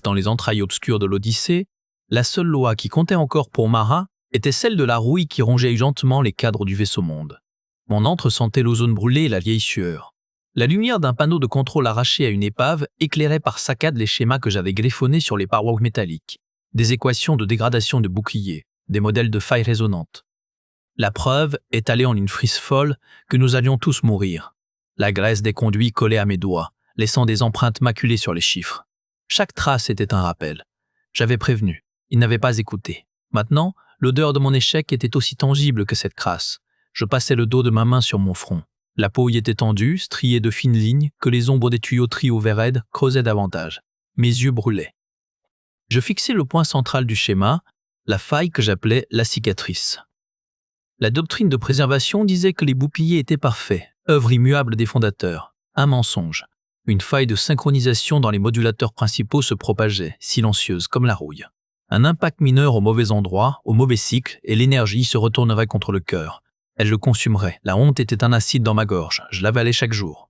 dans les entrailles obscures de l'Odyssée, la seule loi qui comptait encore pour Mara était celle de la rouille qui rongeait lentement les cadres du vaisseau-monde. Mon antre sentait l'ozone brûlé et la vieille sueur. La lumière d'un panneau de contrôle arraché à une épave éclairait par saccades les schémas que j'avais griffonnés sur les parois métalliques. Des équations de dégradation de boucliers, des modèles de failles résonantes. La preuve étalait en une frise folle que nous allions tous mourir. La graisse des conduits collait à mes doigts, laissant des empreintes maculées sur les chiffres. Chaque trace était un rappel. J'avais prévenu. Il n'avait pas écouté. Maintenant, l'odeur de mon échec était aussi tangible que cette crasse. Je passais le dos de ma main sur mon front. La peau y était tendue, striée de fines lignes que les ombres des tuyauteries au verre raides creusaient davantage. Mes yeux brûlaient. Je fixais le point central du schéma, la faille que j'appelais la cicatrice. La doctrine de préservation disait que les boucliers étaient parfaits, œuvre immuable des fondateurs. Un mensonge. Une faille de synchronisation dans les modulateurs principaux se propageait, silencieuse comme la rouille. Un impact mineur au mauvais endroit, au mauvais cycle, et l'énergie se retournerait contre le cœur. Elle le consumerait. La honte était un acide dans ma gorge. Je l'avalais chaque jour.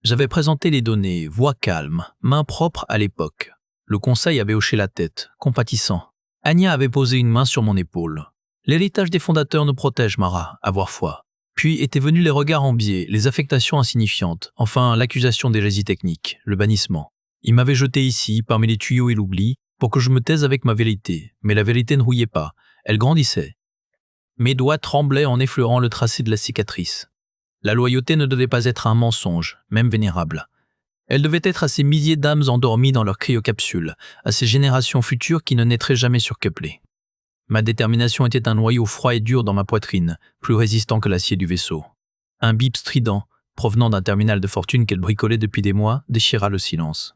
J'avais présenté les données, voix calme, main propre à l'époque. Le conseil avait hoché la tête, compatissant. Anya avait posé une main sur mon épaule. L'héritage des fondateurs nous protège, Mara, avoir foi. Puis étaient venus les regards en biais, les affectations insignifiantes, enfin l'accusation d'hérésie technique, le bannissement. Il m'avait jeté ici, parmi les tuyaux et l'oubli, pour que je me taise avec ma vérité. Mais la vérité ne rouillait pas, elle grandissait. Mes doigts tremblaient en effleurant le tracé de la cicatrice. La loyauté ne devait pas être un mensonge, même vénérable. Elle devait être à ces milliers d'âmes endormies dans leurs cryocapsules, à ces générations futures qui ne naîtraient jamais sur Kepler. Ma détermination était un noyau froid et dur dans ma poitrine, plus résistant que l'acier du vaisseau. Un bip strident, provenant d'un terminal de fortune qu'elle bricolait depuis des mois, déchira le silence.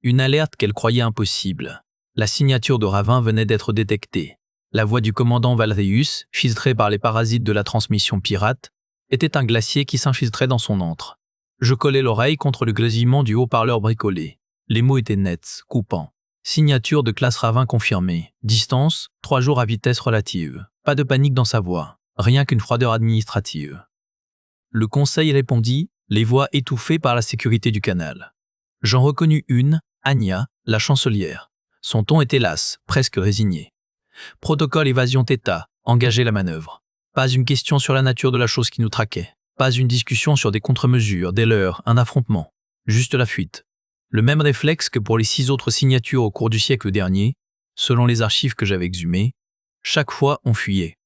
Une alerte qu'elle croyait impossible. La signature de Ravin venait d'être détectée. La voix du commandant Valerius, filtrée par les parasites de la transmission pirate, était un glacier qui s'infiltrait dans son antre. Je collai l'oreille contre le grésillement du haut-parleur bricolé. Les mots étaient nets, coupants. Signature de classe Ravin confirmée. Distance, 3 jours à vitesse relative. Pas de panique dans sa voix. Rien qu'une froideur administrative. Le conseil répondit, les voix étouffées par la sécurité du canal. J'en reconnus une, Anya, la chancelière. Son ton était las, presque résigné. Protocole évasion Theta, engager la manœuvre. Pas une question sur la nature de la chose qui nous traquait. Pas une discussion sur des contre-mesures, des leurres, un affrontement. Juste la fuite. Le même réflexe que pour les 6 autres signatures au cours du siècle dernier, selon les archives que j'avais exhumées. Chaque fois, on fuyait.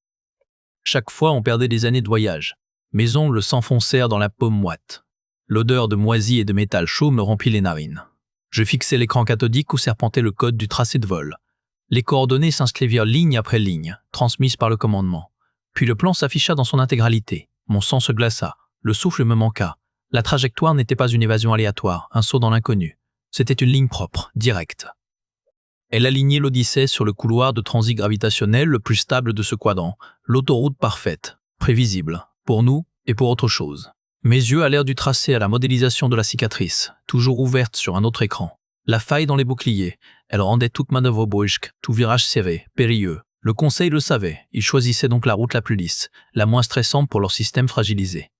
Chaque fois, on perdait des années de voyage. Mes ongles s'enfoncèrent dans la paume moite. L'odeur de moisi et de métal chaud me remplit les narines. Je fixai l'écran cathodique où serpentait le code du tracé de vol. Les coordonnées s'inscrivirent ligne après ligne, transmises par le commandement. Puis le plan s'afficha dans son intégralité. Mon sang se glaça. Le souffle me manqua. La trajectoire n'était pas une évasion aléatoire, un saut dans l'inconnu. C'était une ligne propre, directe. Elle alignait l'Odyssée sur le couloir de transit gravitationnel le plus stable de ce quadrant, l'autoroute parfaite, prévisible, pour nous et pour autre chose. Mes yeux allèrent du tracé à la modélisation de la cicatrice, toujours ouverte sur un autre écran. La faille dans les boucliers, elle rendait toute manœuvre brusque, tout virage serré, périlleux. Le conseil le savait, ils choisissaient donc la route la plus lisse, la moins stressante pour leur système fragilisé.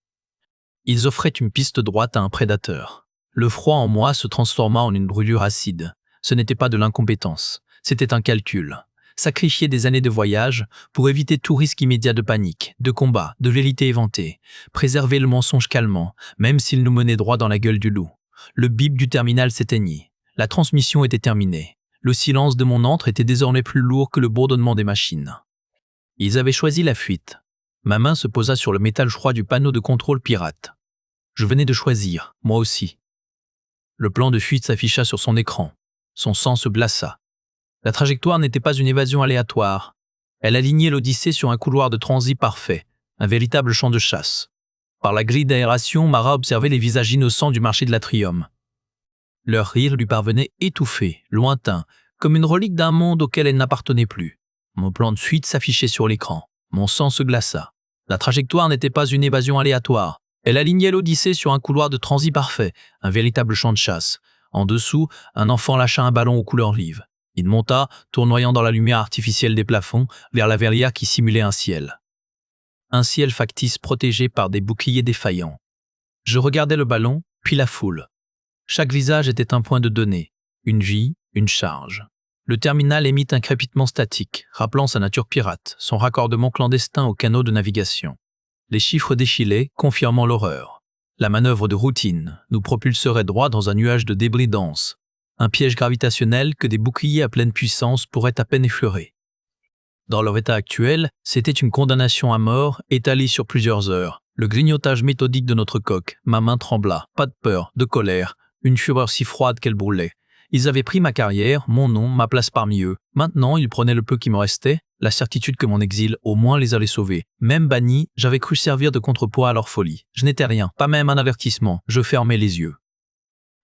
Ils offraient une piste droite à un prédateur. Le froid en moi se transforma en une brûlure acide. Ce n'était pas de l'incompétence, c'était un calcul. Sacrifier des années de voyage pour éviter tout risque immédiat de panique, de combat, de vérité éventée. Préserver le mensonge calmant, même s'il nous menait droit dans la gueule du loup. Le bip du terminal s'éteignit. La transmission était terminée. Le silence de mon antre était désormais plus lourd que le bourdonnement des machines. Ils avaient choisi la fuite. Ma main se posa sur le métal froid du panneau de contrôle pirate. Je venais de choisir, moi aussi. Le plan de fuite s'afficha sur son écran. Son sang se glaça. La trajectoire n'était pas une évasion aléatoire. Elle alignait l'Odyssée sur un couloir de transit parfait, un véritable champ de chasse. Par la grille d'aération, Mara observait les visages innocents du marché de l'Atrium. Leur rire lui parvenait étouffé, lointain, comme une relique d'un monde auquel elle n'appartenait plus. Mon plan de fuite s'affichait sur l'écran. Mon sang se glaça. La trajectoire n'était pas une évasion aléatoire. Elle alignait l'Odyssée sur un couloir de transit parfait, un véritable champ de chasse. En dessous, un enfant lâcha un ballon aux couleurs vives. Il monta, tournoyant dans la lumière artificielle des plafonds, vers la verrière qui simulait un ciel. Un ciel factice protégé par des boucliers défaillants. Je regardais le ballon, puis la foule. Chaque visage était un point de données, une vie, Une charge. Le terminal émit un crépitement statique, rappelant sa nature pirate, son raccordement clandestin au canot de navigation. Les chiffres défilaient, confirmant l'horreur. La manœuvre de routine nous propulserait droit dans un nuage de débris dense, un piège gravitationnel que des boucliers à pleine puissance pourraient à peine effleurer. Dans leur état actuel, c'était une condamnation à mort étalée sur plusieurs heures. Le grignotage méthodique de notre coque, ma main trembla, pas de peur, de colère, une fureur si froide qu'elle brûlait. Ils avaient pris ma carrière, mon nom, ma place parmi eux. Maintenant, ils prenaient le peu qui me restait, la certitude que mon exil, au moins, les allait sauver. Même banni, j'avais cru servir de contrepoids à leur folie. Je n'étais rien, pas même un avertissement, je fermais les yeux.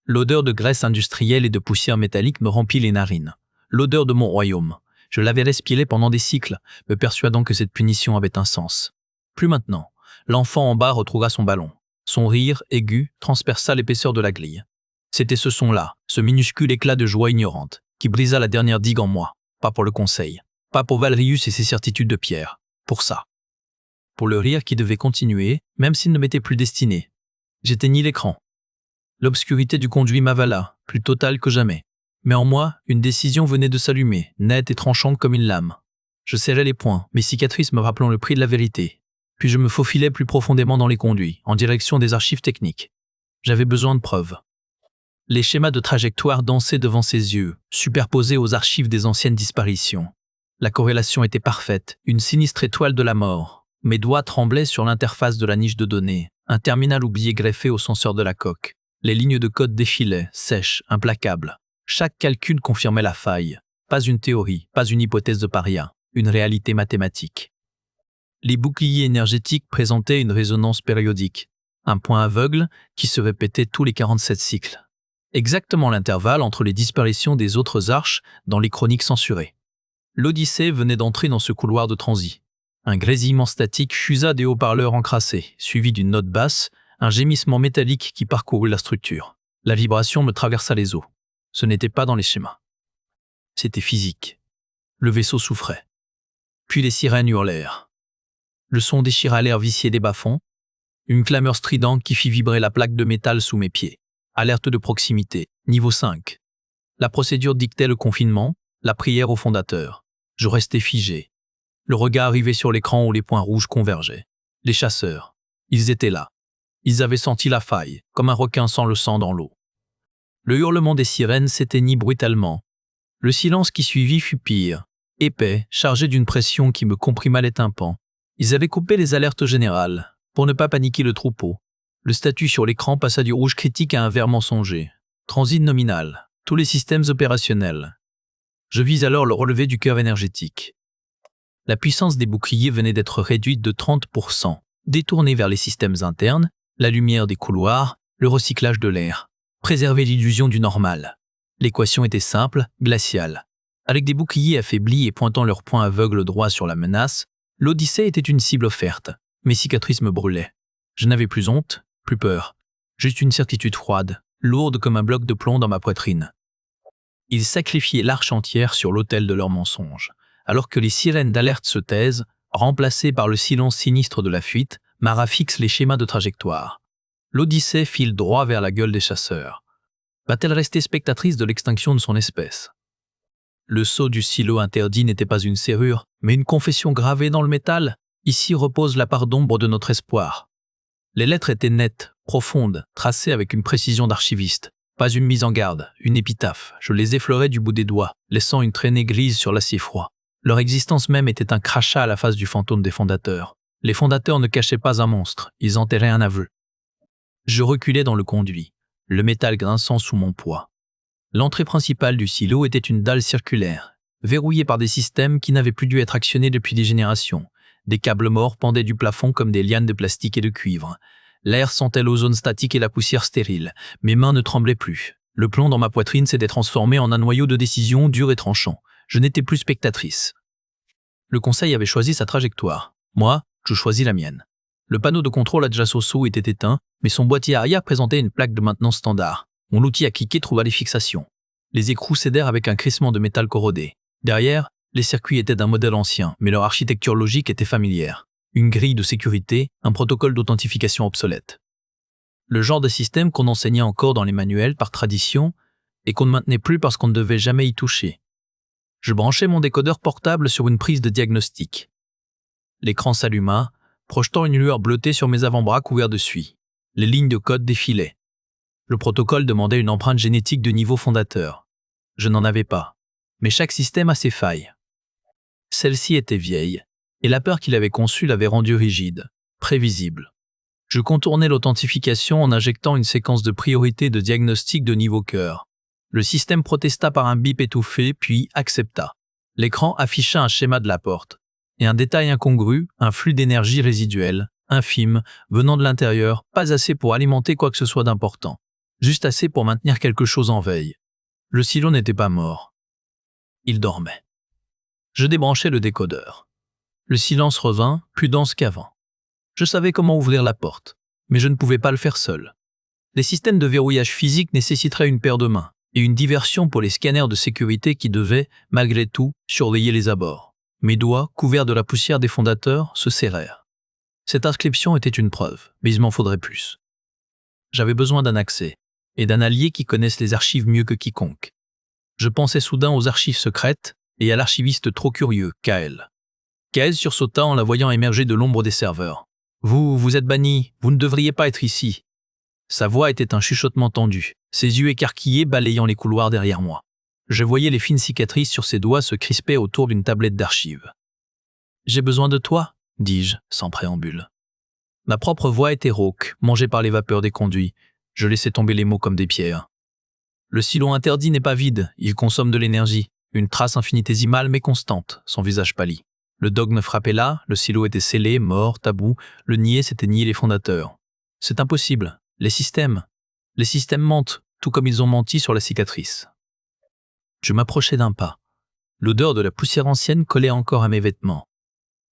L'odeur de graisse industrielle et de poussière métallique me remplit les narines. L'odeur de mon royaume. Je l'avais respirée pendant des cycles, me persuadant que cette punition avait un sens. Plus maintenant. L'enfant en bas retrouva son ballon. Son rire, aigu, transperça l'épaisseur de la grille. C'était ce son-là, ce minuscule éclat de joie ignorante, qui brisa la dernière digue en moi. Pas pour le conseil, pas pour Valrius et ses certitudes de pierre. Pour ça. Pour le rire qui devait continuer, même s'il ne m'était plus destiné. J'éteignis l'écran. L'obscurité du conduit m'avala, plus totale que jamais. Mais en moi, une décision venait de s'allumer, nette et tranchante comme une lame. Je serrais les poings, mes cicatrices me rappelant le prix de la vérité. Puis je me faufilais plus profondément dans les conduits, en direction des archives techniques. J'avais besoin de preuves. Les schémas de trajectoire dansaient devant ses yeux, superposés aux archives des anciennes disparitions. La corrélation était parfaite, une sinistre étoile de la mort. Mes doigts tremblaient sur l'interface de la niche de données, un terminal oublié greffé au senseur de la coque. Les lignes de code défilaient, sèches, implacables. Chaque calcul confirmait la faille. Pas une théorie, pas une hypothèse de paria, une réalité mathématique. Les boucliers énergétiques présentaient une résonance périodique, un point aveugle qui se répétait tous les 47 cycles. Exactement l'intervalle entre les disparitions des autres arches dans les chroniques censurées. L'Odyssée venait d'entrer dans ce couloir de transit. Un grésillement statique fusa des haut-parleurs encrassés, suivi d'une note basse, un gémissement métallique qui parcourut la structure. La vibration me traversa les os. Ce n'était pas dans les schémas. C'était physique. Le vaisseau souffrait. Puis les sirènes hurlèrent. Le son déchira l'air vicié des bas-fonds, une clameur stridente qui fit vibrer la plaque de métal sous mes pieds. Alerte de proximité, niveau 5. La procédure dictait le confinement, la prière au fondateur. Je restais figé. Le regard arrivait sur l'écran où les points rouges convergeaient. Les chasseurs. Ils étaient là. Ils avaient senti la faille, comme un requin sent le sang dans l'eau. Le hurlement des sirènes s'éteignit brutalement. Le silence qui suivit fut pire, épais, chargé d'une pression qui me comprima les tympans. Ils avaient coupé les alertes générales, pour ne pas paniquer le troupeau. Le statut sur l'écran passa du rouge critique à un vert mensonger. Transit nominal, tous les systèmes opérationnels. Je vis alors le relevé du cœur énergétique. La puissance des boucliers venait d'être réduite de 30%, détournée vers les systèmes internes, la lumière des couloirs, le recyclage de l'air. Préserver l'illusion du normal. L'équation était simple, glaciale. Avec des boucliers affaiblis et pointant leurs points aveugles droit sur la menace, l'Odyssée était une cible offerte. Mes cicatrices me brûlaient. Je n'avais plus honte, plus peur. Juste une certitude froide, lourde comme un bloc de plomb dans ma poitrine. Ils sacrifiaient l'arche entière sur l'autel de leurs mensonges. Alors que les sirènes d'alerte se taisent, remplacées par le silence sinistre de la fuite, Mara fixe les schémas de trajectoire. L'Odyssée file droit vers la gueule des chasseurs. Va-t-elle rester spectatrice de l'extinction de son espèce? Le sceau du silo interdit n'était pas une serrure, mais une confession gravée dans le métal. Ici repose la part d'ombre de notre espoir. Les lettres étaient nettes, profondes, tracées avec une précision d'archiviste. Pas une mise en garde, une épitaphe. Je les effleurais du bout des doigts, laissant une traînée grise sur l'acier froid. Leur existence même était un crachat à la face du fantôme des fondateurs. Les fondateurs ne cachaient pas un monstre, ils enterraient un aveu. Je reculais dans le conduit, le métal grinçant sous mon poids. L'entrée principale du silo était une dalle circulaire, verrouillée par des systèmes qui n'avaient plus dû être actionnés depuis des générations. Des câbles morts pendaient du plafond comme des lianes de plastique et de cuivre. L'air sentait l'ozone statique et la poussière stérile. Mes mains ne tremblaient plus. Le plomb dans ma poitrine s'était transformé en un noyau de décision dur et tranchant. Je n'étais plus spectatrice. Le conseil avait choisi sa trajectoire. Moi, je choisis la mienne. Le panneau de contrôle Adjasoso était éteint, mais son boîtier arrière présentait une plaque de maintenance standard. Mon outil à cliquer trouva les fixations. Les écrous cédèrent avec un crissement de métal corrodé. Derrière, les circuits étaient d'un modèle ancien, mais leur architecture logique était familière. Une grille de sécurité, un protocole d'authentification obsolète. Le genre de système qu'on enseignait encore dans les manuels par tradition, et qu'on ne maintenait plus parce qu'on ne devait jamais y toucher. Je branchai mon décodeur portable sur une prise de diagnostic. L'écran s'alluma, projetant une lueur bleutée sur mes avant-bras couverts de suie. Les lignes de code défilaient. Le protocole demandait une empreinte génétique de niveau fondateur. Je n'en avais pas, mais chaque système a ses failles. Celle-ci était vieille, et la peur qu'il avait conçue l'avait rendue rigide, prévisible. Je contournai l'authentification en injectant une séquence de priorité de diagnostic de niveau cœur. Le système protesta par un bip étouffé, puis accepta. L'écran afficha un schéma de la porte, et un détail incongru, un flux d'énergie résiduel, infime, venant de l'intérieur, pas assez pour alimenter quoi que ce soit d'important, juste assez pour maintenir quelque chose en veille. Le silo n'était pas mort. Il dormait. Je débranchai le décodeur. Le silence revint, plus dense qu'avant. Je savais comment ouvrir la porte, mais je ne pouvais pas le faire seul. Les systèmes de verrouillage physique nécessiteraient une paire de mains et une diversion pour les scanners de sécurité qui devaient, malgré tout, surveiller les abords. Mes doigts, couverts de la poussière des fondateurs, se serrèrent. Cette inscription était une preuve, mais il m'en faudrait plus. J'avais besoin d'un accès, et d'un allié qui connaisse les archives mieux que quiconque. Je pensais soudain aux archives secrètes et à l'archiviste trop curieux, Kael. Kael sursauta en la voyant émerger de l'ombre des serveurs. « Vous êtes banni, vous ne devriez pas être ici. » Sa voix était un chuchotement tendu, ses yeux écarquillés balayant les couloirs derrière moi. Je voyais les fines cicatrices sur ses doigts se crisper autour d'une tablette d'archives. « J'ai besoin de toi, » dis-je, sans préambule. Ma propre voix était rauque, mangée par les vapeurs des conduits. Je laissais tomber les mots comme des pierres. Le silo interdit n'est pas vide, il consomme de l'énergie, une trace infinitésimale mais constante, son visage pâli. Le dogme frappait là, le silo était scellé, mort, tabou, le nier c'était nier les fondateurs. C'est impossible, les systèmes mentent, tout comme ils ont menti sur la cicatrice. Je m'approchai d'un pas. L'odeur de la poussière ancienne collait encore à mes vêtements.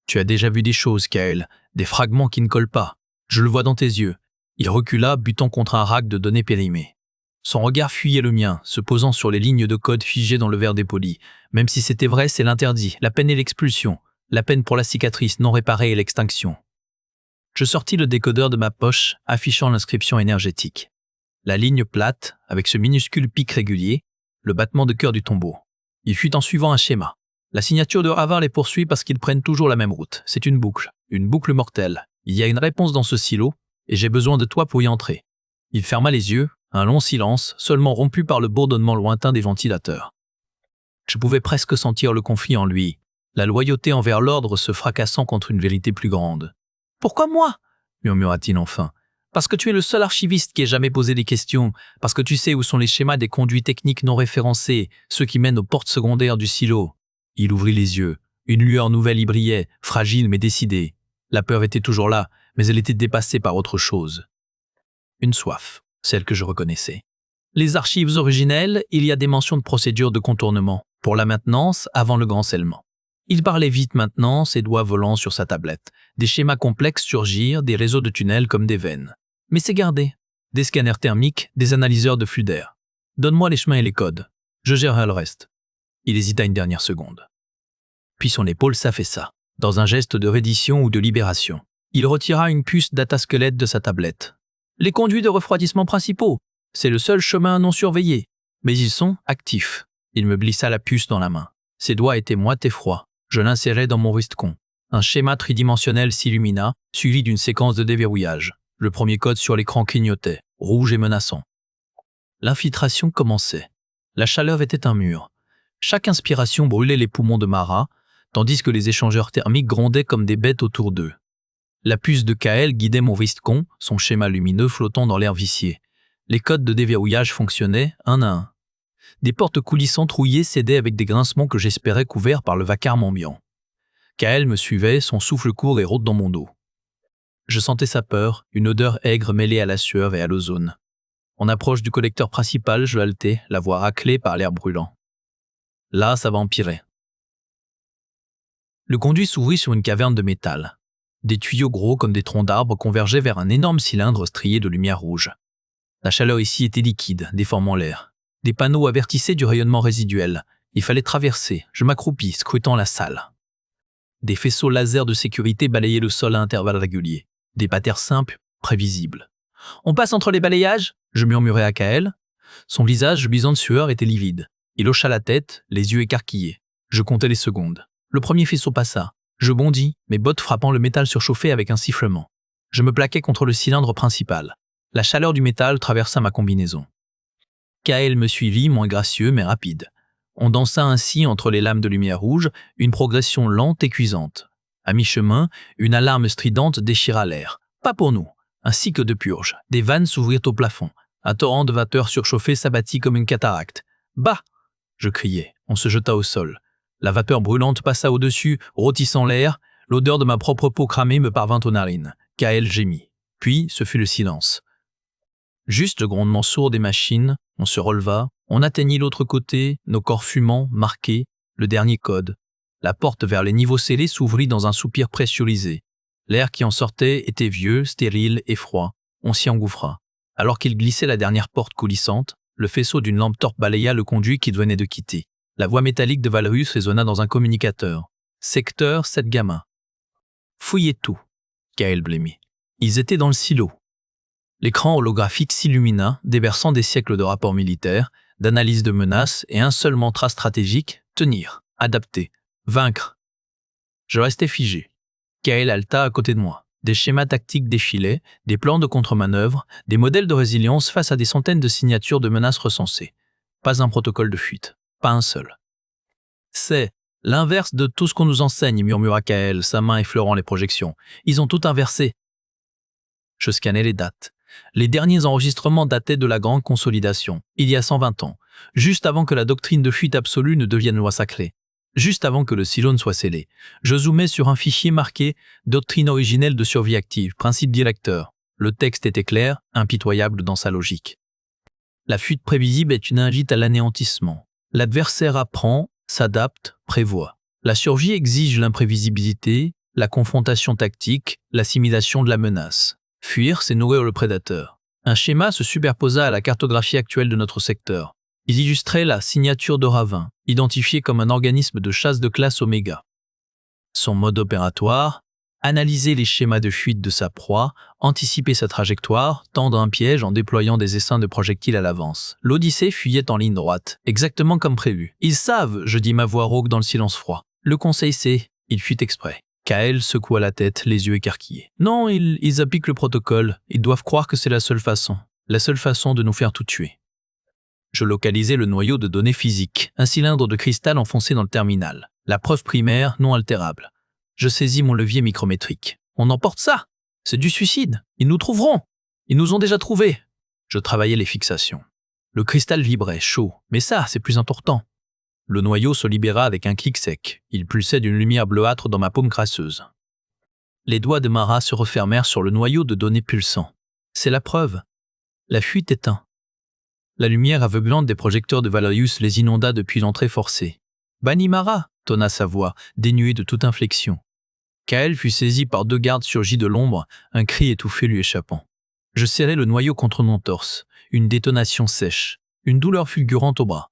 Tu as déjà vu des choses, Kael, des fragments qui ne collent pas. Je le vois dans tes yeux. Il recula, butant contre un rack de données périmées. Son regard fuyait le mien, se posant sur les lignes de code figées dans le verre dépoli. Même si c'était vrai, c'est l'interdit, la peine et l'expulsion. La peine pour la cicatrice non réparée et l'extinction. Je sortis le décodeur de ma poche, affichant l'inscription énergétique. La ligne plate, avec ce minuscule pic régulier, le battement de cœur du tombeau. Il fut en suivant un schéma. La signature de Havard les poursuit parce qu'ils prennent toujours la même route. C'est une boucle mortelle. Il y a une réponse dans ce silo, et j'ai besoin de toi pour y entrer. Il ferma les yeux, un long silence, seulement rompu par le bourdonnement lointain des ventilateurs. Je pouvais presque sentir le conflit en lui, la loyauté envers l'ordre se fracassant contre une vérité plus grande. « Pourquoi moi ?» murmura-t-il enfin. « Parce que tu es le seul archiviste qui ait jamais posé des questions, parce que tu sais où sont les schémas des conduits techniques non référencés, ceux qui mènent aux portes secondaires du silo. » Il ouvrit les yeux. Une lueur nouvelle y brillait, fragile mais décidée. La peur était toujours là, mais elle était dépassée par autre chose. Une soif, celle que je reconnaissais. Les archives originelles, il y a des mentions de procédures de contournement, pour la maintenance avant le grand scellement. Il parlait vite maintenant, ses doigts volant sur sa tablette. Des schémas complexes surgirent, des réseaux de tunnels comme des veines. Mais c'est gardé. Des scanners thermiques, des analyseurs de flux d'air. Donne-moi les chemins et les codes. Je gérerai le reste. Il hésita une dernière seconde. Puis son épaule s'affaissa, dans un geste de reddition ou de libération. Il retira une puce datasquelette de sa tablette. Les conduits de refroidissement principaux, c'est le seul chemin non surveillé. Mais ils sont actifs. Il me glissa la puce dans la main. Ses doigts étaient moites et froids. Je l'insérai dans mon wristcon. Un schéma tridimensionnel s'illumina, suivi d'une séquence de déverrouillage. Le premier code sur l'écran clignotait, rouge et menaçant. L'infiltration commençait. La chaleur était un mur. Chaque inspiration brûlait les poumons de Mara, tandis que les échangeurs thermiques grondaient comme des bêtes autour d'eux. La puce de Kael guidait mon wristcon, son schéma lumineux flottant dans l'air vicié. Les codes de déverrouillage fonctionnaient, un à un. Des portes coulissantes rouillées cédaient avec des grincements que j'espérais couverts par le vacarme ambiant. Kael me suivait, son souffle court et rôde dans mon dos. Je sentais sa peur, une odeur aigre mêlée à la sueur et à l'ozone. En approche du collecteur principal, je haletais, la voix raclée par l'air brûlant. Là, ça va empirer. Le conduit s'ouvrit sur une caverne de métal. Des tuyaux gros comme des troncs d'arbres convergeaient vers un énorme cylindre strié de lumière rouge. La chaleur ici était liquide, déformant l'air. Des panneaux avertissaient du rayonnement résiduel. Il fallait traverser. Je m'accroupis, scrutant la salle. Des faisceaux laser de sécurité balayaient le sol à intervalles réguliers. Des patterns simples, prévisibles. « On passe entre les balayages ?» je murmurai à Kael. Son visage luisant de sueur était livide. Il hocha la tête, les yeux écarquillés. Je comptais les secondes. Le premier faisceau passa. Je bondis, mes bottes frappant le métal surchauffé avec un sifflement. Je me plaquai contre le cylindre principal. La chaleur du métal traversa ma combinaison. Kael me suivit, moins gracieux mais rapide. On dansa ainsi entre les lames de lumière rouge, une progression lente et cuisante. À mi-chemin, une alarme stridente déchira l'air. Pas pour nous. Un cycle de purge. Des vannes s'ouvrirent au plafond. Un torrent de vapeur surchauffée s'abattit comme une cataracte. « Bah !» je criai. On se jeta au sol. La vapeur brûlante passa au-dessus, rôtissant l'air. L'odeur de ma propre peau cramée me parvint aux narines. Kael gémit. Puis, ce fut le silence. Juste le grondement sourd des machines, on se releva, on atteignit l'autre côté, nos corps fumants, marqués, le dernier code. La porte vers les niveaux scellés s'ouvrit dans un soupir pressurisé. L'air qui en sortait était vieux, stérile et froid. On s'y engouffra. Alors qu'il glissait la dernière porte coulissante, le faisceau d'une lampe torche balaya le conduit qu'il venait de quitter. La voix métallique de Valerius résonna dans un communicateur. « Secteur 7 gamma. » « Fouillez tout. » Kael blêmit. Ils étaient dans le silo. L'écran holographique s'illumina, déversant des siècles de rapports militaires, d'analyse de menaces et un seul mantra stratégique, tenir, adapter, vaincre. Je restais figé. Kael halta à côté de moi. Des schémas tactiques défilaient, des plans de contre-manœuvre, des modèles de résilience face à des centaines de signatures de menaces recensées. Pas un protocole de fuite, pas un seul. C'est l'inverse de tout ce qu'on nous enseigne, murmura Kael, sa main effleurant les projections. Ils ont tout inversé. Je scannais les dates. Les derniers enregistrements dataient de la grande consolidation, il y a 120 ans, juste avant que la doctrine de fuite absolue ne devienne loi sacrée, juste avant que le silo ne soit scellé. Je zoomais sur un fichier marqué « Doctrine originelle de survie active, principe directeur ». Le texte était clair, impitoyable dans sa logique. La fuite prévisible est une invite à l'anéantissement. L'adversaire apprend, s'adapte, prévoit. La survie exige l'imprévisibilité, la confrontation tactique, l'assimilation de la menace. Fuir, c'est nourrir le prédateur. Un schéma se superposa à la cartographie actuelle de notre secteur. Il illustrait la signature de Ravin, identifié comme un organisme de chasse de classe Oméga. Son mode opératoire, analyser les schémas de fuite de sa proie, anticiper sa trajectoire, tendre un piège en déployant des essaims de projectiles à l'avance. L'Odyssée fuyait en ligne droite, exactement comme prévu. « Ils savent !» je dis ma voix rauque dans le silence froid. Le conseil sait, il fut exprès. Kael secoua la tête, les yeux écarquillés. « Non, ils appliquent le protocole. Ils doivent croire que c'est la seule façon de nous faire tout tuer. » Je localisai le noyau de données physiques, un cylindre de cristal enfoncé dans le terminal. La preuve primaire non altérable. Je saisis mon levier micrométrique. « On emporte ça! C'est du suicide! Ils nous trouveront! Ils nous ont déjà trouvés !» Je travaillais les fixations. Le cristal vibrait, chaud, mais ça, c'est plus important. Le noyau se libéra avec un clic sec. Il pulsait d'une lumière bleuâtre dans ma paume crasseuse. Les doigts de Mara se refermèrent sur le noyau de données pulsant. C'est la preuve. La fuite éteint. La lumière aveuglante des projecteurs de Valerius les inonda depuis l'entrée forcée. « Banni Mara !» tonna sa voix, dénuée de toute inflexion. Kael fut saisi par 2 gardes surgis de l'ombre, un cri étouffé lui échappant. Je serrai le noyau contre mon torse, une détonation sèche, une douleur fulgurante au bras.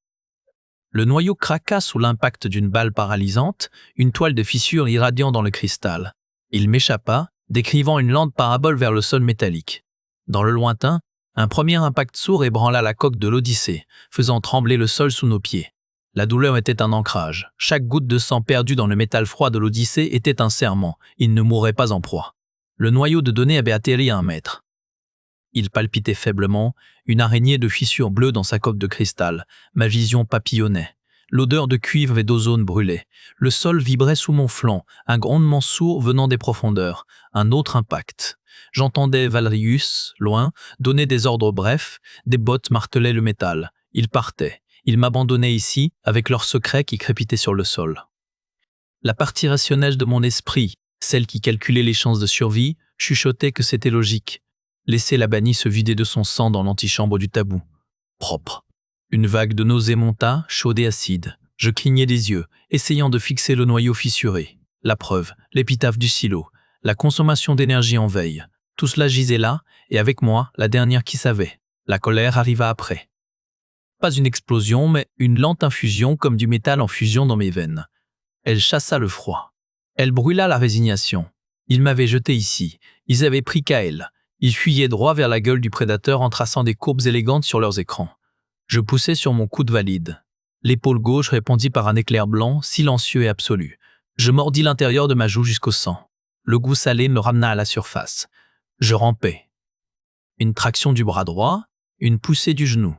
Le noyau craqua sous l'impact d'une balle paralysante, une toile de fissure irradiant dans le cristal. Il m'échappa, décrivant une lente parabole vers le sol métallique. Dans le lointain, un premier impact sourd ébranla la coque de l'Odyssée, faisant trembler le sol sous nos pieds. La douleur était un ancrage. Chaque goutte de sang perdue dans le métal froid de l'Odyssée était un serment. Il ne mourrait pas en proie. Le noyau de données avait atterri à 1 mètre. Il palpitait faiblement, une araignée de fissures bleues dans sa coque de cristal. Ma vision papillonnait. L'odeur de cuivre et d'ozone brûlait. Le sol vibrait sous mon flanc, un grondement sourd venant des profondeurs. Un autre impact. J'entendais Valerius, loin, donner des ordres brefs, des bottes martelaient le métal. Ils partaient. Ils m'abandonnaient ici, avec leurs secrets qui crépitaient sur le sol. La partie rationnelle de mon esprit, celle qui calculait les chances de survie, chuchotait que c'était logique. Laisser la bannie se vider de son sang dans l'antichambre du tabou. Propre. Une vague de nausée monta, chaude et acide. Je clignai des yeux, essayant de fixer le noyau fissuré. La preuve, l'épitaphe du silo, la consommation d'énergie en veille. Tout cela gisait là, et avec moi, la dernière qui savait. La colère arriva après. Pas une explosion, mais une lente infusion comme du métal en fusion dans mes veines. Elle chassa le froid. Elle brûla la résignation. Ils m'avaient jeté ici. Ils avaient pris Kael. Ils fuyaient droit vers la gueule du prédateur en traçant des courbes élégantes sur leurs écrans. Je poussai sur mon coude valide. L'épaule gauche répondit par un éclair blanc, silencieux et absolu. Je mordis l'intérieur de ma joue jusqu'au sang. Le goût salé me ramena à la surface. Je rampais. Une traction du bras droit, une poussée du genou.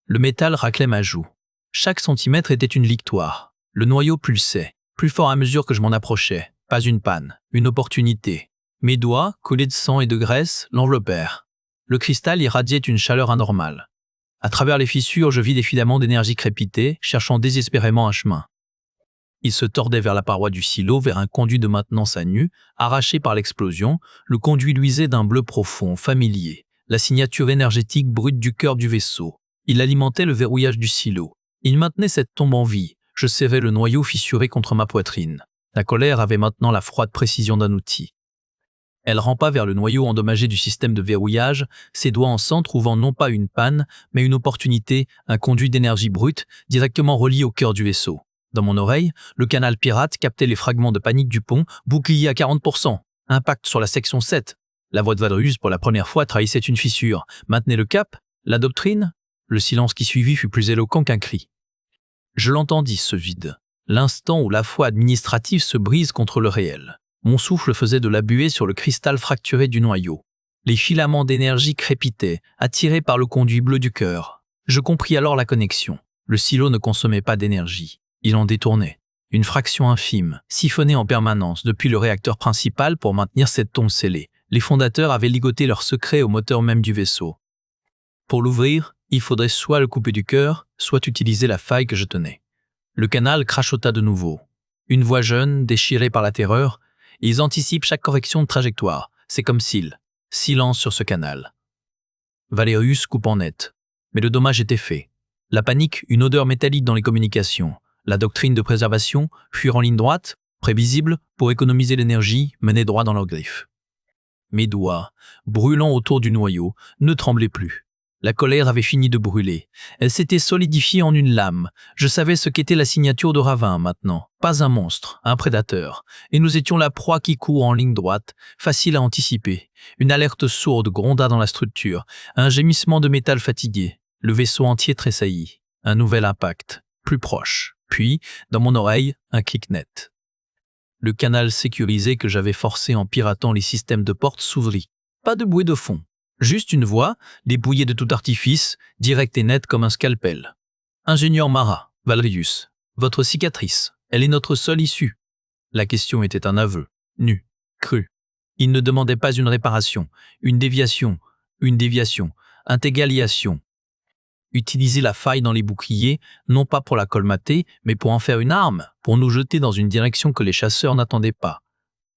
Le métal raclait ma joue. Chaque centimètre était une victoire. Le noyau pulsait, plus fort à mesure que je m'en approchais. Pas une panne, une opportunité. Mes doigts, collés de sang et de graisse, l'enveloppèrent. Le cristal irradiait une chaleur anormale. À travers les fissures, je vis des filaments d'énergie crépiter, cherchant désespérément un chemin. Ils se tordaient vers la paroi du silo, vers un conduit de maintenance à nu, arraché par l'explosion. Le conduit luisait d'un bleu profond, familier, la signature énergétique brute du cœur du vaisseau. Il alimentait le verrouillage du silo. Il maintenait cette tombe en vie. Je serrais le noyau fissuré contre ma poitrine. La colère avait maintenant la froide précision d'un outil. Elle rampa vers le noyau endommagé du système de verrouillage, ses doigts en sang trouvant non pas une panne, mais une opportunité, un conduit d'énergie brute, directement relié au cœur du vaisseau. Dans mon oreille, le canal pirate captait les fragments de panique du pont, bouclier à 40%. Impact sur la section 7. La voix de Vadrius, pour la première fois, trahissait une fissure. Maintenez le cap. La doctrine. Le silence qui suivit fut plus éloquent qu'un cri. Je l'entendis, ce vide. L'instant où la foi administrative se brise contre le réel. Mon souffle faisait de la buée sur le cristal fracturé du noyau. Les filaments d'énergie crépitaient, attirés par le conduit bleu du cœur. Je compris alors la connexion. Le silo ne consommait pas d'énergie. Il en détournait. Une fraction infime, siphonnée en permanence depuis le réacteur principal pour maintenir cette tombe scellée. Les fondateurs avaient ligoté leur secret au moteur même du vaisseau. Pour l'ouvrir, il faudrait soit le couper du cœur, soit utiliser la faille que je tenais. Le canal crachota de nouveau. Une voix jeune, déchirée par la terreur. Ils anticipent chaque correction de trajectoire. C'est comme s'ils. Silence sur ce canal. Valerius coupe en net. Mais le dommage était fait. La panique, une odeur métallique dans les communications. La doctrine de préservation, fuir en ligne droite, prévisible, pour économiser l'énergie, menait droit dans leurs griffes. Mes doigts, brûlant autour du noyau, ne tremblaient plus. La colère avait fini de brûler. Elle s'était solidifiée en une lame. Je savais ce qu'était la signature de Ravin maintenant. Pas un monstre, un prédateur. Et nous étions la proie qui court en ligne droite, facile à anticiper. Une alerte sourde gronda dans la structure. Un gémissement de métal fatigué. Le vaisseau entier tressaillit. Un nouvel impact, plus proche. Puis, dans mon oreille, un clic net. Le canal sécurisé que j'avais forcé en piratant les systèmes de porte s'ouvrit. Pas de bruit de fond. Juste une voix, dépouillée de tout artifice, directe et nette comme un scalpel. Ingénieur Mara, Valerius, votre cicatrice, elle est notre seule issue. La question était un aveu, nu, cru. Il ne demandait pas une réparation, une déviation, intégralisation. Utiliser la faille dans les boucliers, non pas pour la colmater, mais pour en faire une arme, pour nous jeter dans une direction que les chasseurs n'attendaient pas.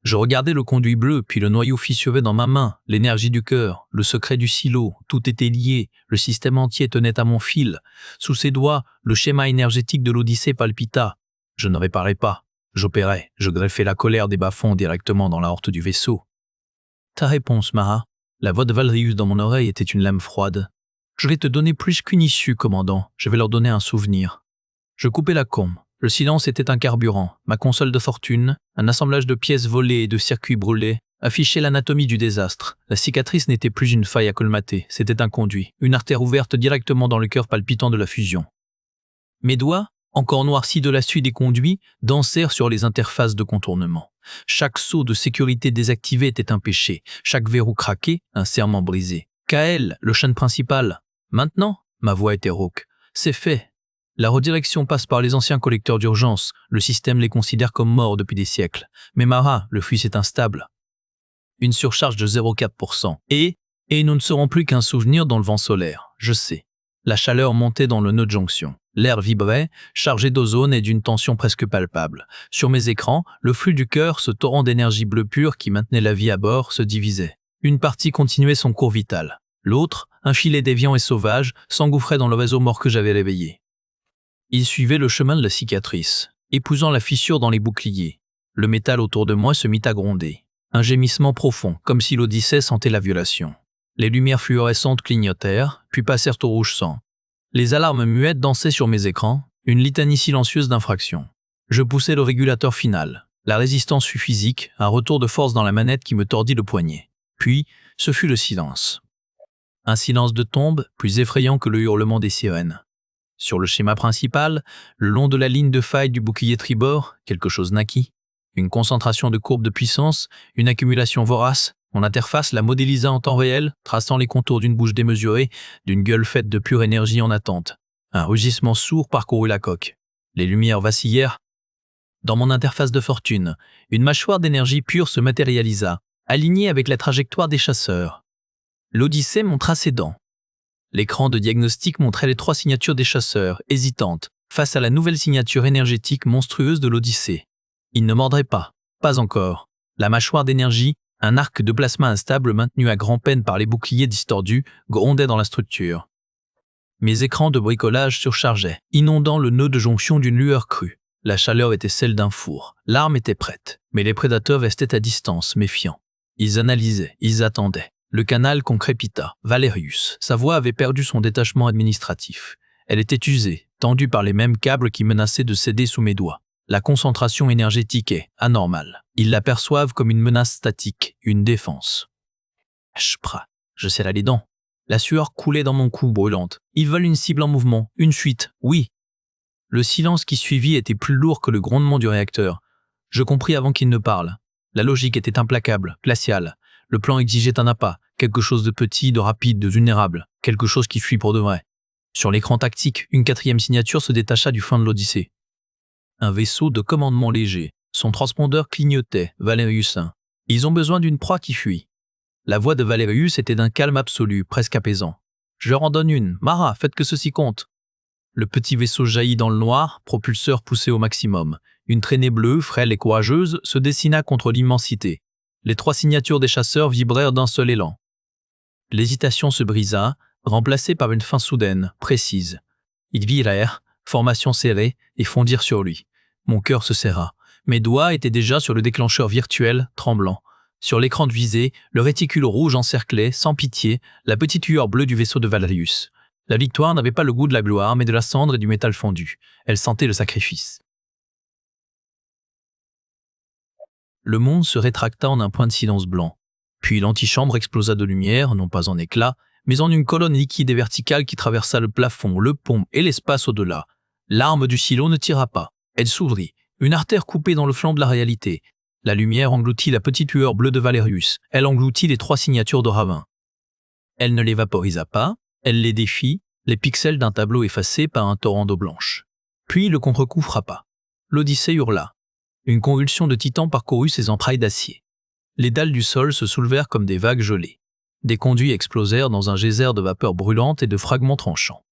Je regardais le conduit bleu, puis le noyau fissuré dans ma main, l'énergie du cœur, le secret du silo, tout était lié, le système entier tenait à mon fil. Sous ses doigts, le schéma énergétique de l'Odyssée palpita. Je ne réparais pas, j'opérais, je greffais la colère des bas-fonds directement dans la horte du vaisseau. Ta réponse, Mara. La voix de Valerius dans mon oreille était une lame froide. Je vais te donner plus qu'une issue, commandant, je vais leur donner un souvenir. Je coupais la combe. Le silence était un carburant, ma console de fortune, un assemblage de pièces volées et de circuits brûlés, affichait l'anatomie du désastre. La cicatrice n'était plus une faille à colmater, c'était un conduit, une artère ouverte directement dans le cœur palpitant de la fusion. Mes doigts, encore noircis de la suie des conduits, dansèrent sur les interfaces de contournement. Chaque saut de sécurité désactivé était un péché, chaque verrou craqué, un serment brisé. Kael, le chaîne principal. Maintenant, ma voix était rauque. C'est fait. La redirection passe par les anciens collecteurs d'urgence. Le système les considère comme morts depuis des siècles. Mais Mara, le fusil est instable. Une surcharge de 0,4%. Et nous ne serons plus qu'un souvenir dans le vent solaire. Je sais. La chaleur montait dans le nœud de jonction. L'air vibrait, chargé d'ozone et d'une tension presque palpable. Sur mes écrans, le flux du cœur, ce torrent d'énergie bleue pure qui maintenait la vie à bord, se divisait. Une partie continuait son cours vital. L'autre, un filet déviant et sauvage, s'engouffrait dans le réseau mort que j'avais réveillé. Il suivait le chemin de la cicatrice, épousant la fissure dans les boucliers. Le métal autour de moi se mit à gronder. Un gémissement profond, comme si l'Odyssée sentait la violation. Les lumières fluorescentes clignotèrent, puis passèrent au rouge sang. Les alarmes muettes dansaient sur mes écrans, une litanie silencieuse d'infractions. Je poussai le régulateur final. La résistance fut physique, un retour de force dans la manette qui me tordit le poignet. Puis, ce fut le silence. Un silence de tombe plus effrayant que le hurlement des sirènes. Sur le schéma principal, le long de la ligne de faille du bouclier tribord, quelque chose naquit. Une concentration de courbes de puissance, une accumulation vorace. Mon interface la modélisa en temps réel, traçant les contours d'une bouche démesurée, d'une gueule faite de pure énergie en attente. Un rugissement sourd parcourut la coque. Les lumières vacillèrent. Dans mon interface de fortune, une mâchoire d'énergie pure se matérialisa, alignée avec la trajectoire des chasseurs. L'Odyssée montra ses dents. L'écran de diagnostic montrait les 3 signatures des chasseurs, hésitantes, face à la nouvelle signature énergétique monstrueuse de l'Odyssée. Ils ne mordraient pas. Pas encore. La mâchoire d'énergie, un arc de plasma instable maintenu à grand-peine par les boucliers distordus, grondait dans la structure. Mes écrans de bricolage surchargeaient, inondant le nœud de jonction d'une lueur crue. La chaleur était celle d'un four. L'arme était prête, mais les prédateurs restaient à distance, méfiants. Ils analysaient, ils attendaient. Le canal concrépita. Valerius. Sa voix avait perdu son détachement administratif. Elle était usée, tendue par les mêmes câbles qui menaçaient de céder sous mes doigts. La concentration énergétique est anormale. Ils l'aperçoivent comme une menace statique, une défense. Chpra. Je serrais les dents. La sueur coulait dans mon cou brûlante. Ils veulent une cible en mouvement, une fuite, oui. Le silence qui suivit était plus lourd que le grondement du réacteur. Je compris avant qu'il ne parle. La logique était implacable, glaciale. Le plan exigeait un appât, quelque chose de petit, de rapide, de vulnérable, quelque chose qui fuit pour de vrai. Sur l'écran tactique, une 4e signature se détacha du flanc de l'Odyssée. Un vaisseau de commandement léger. Son transpondeur clignotait, Valerius 1. Ils ont besoin d'une proie qui fuit. La voix de Valerius était d'un calme absolu, presque apaisant. Je leur en donne une. Mara, faites que ceci compte. Le petit vaisseau jaillit dans le noir, propulseur poussé au maximum. Une traînée bleue, frêle et courageuse, se dessina contre l'immensité. Les 3 signatures des chasseurs vibrèrent d'un seul élan. L'hésitation se brisa, remplacée par une fin soudaine, précise. Ils virèrent, formation serrée, et fondirent sur lui. Mon cœur se serra. Mes doigts étaient déjà sur le déclencheur virtuel, tremblant. Sur l'écran de visée, le réticule rouge encerclait, sans pitié, la petite lueur bleue du vaisseau de Valerius. La victoire n'avait pas le goût de la gloire, mais de la cendre et du métal fondu. Elle sentait le sacrifice. Le monde se rétracta en un point de silence blanc. Puis l'antichambre explosa de lumière, non pas en éclats, mais en une colonne liquide et verticale qui traversa le plafond, le pont et l'espace au-delà. L'arme du silo ne tira pas. Elle s'ouvrit, une artère coupée dans le flanc de la réalité. La lumière engloutit la petite lueur bleue de Valerius. Elle engloutit les 3 signatures de Ravin. Elle ne les vaporisa pas, elle les défit, les pixels d'un tableau effacé par un torrent d'eau blanche. Puis le contre-coup frappa. L'Odyssée hurla. Une convulsion de titan parcourut ses entrailles d'acier. Les dalles du sol se soulevèrent comme des vagues gelées. Des conduits explosèrent dans un geyser de vapeur brûlante et de fragments tranchants.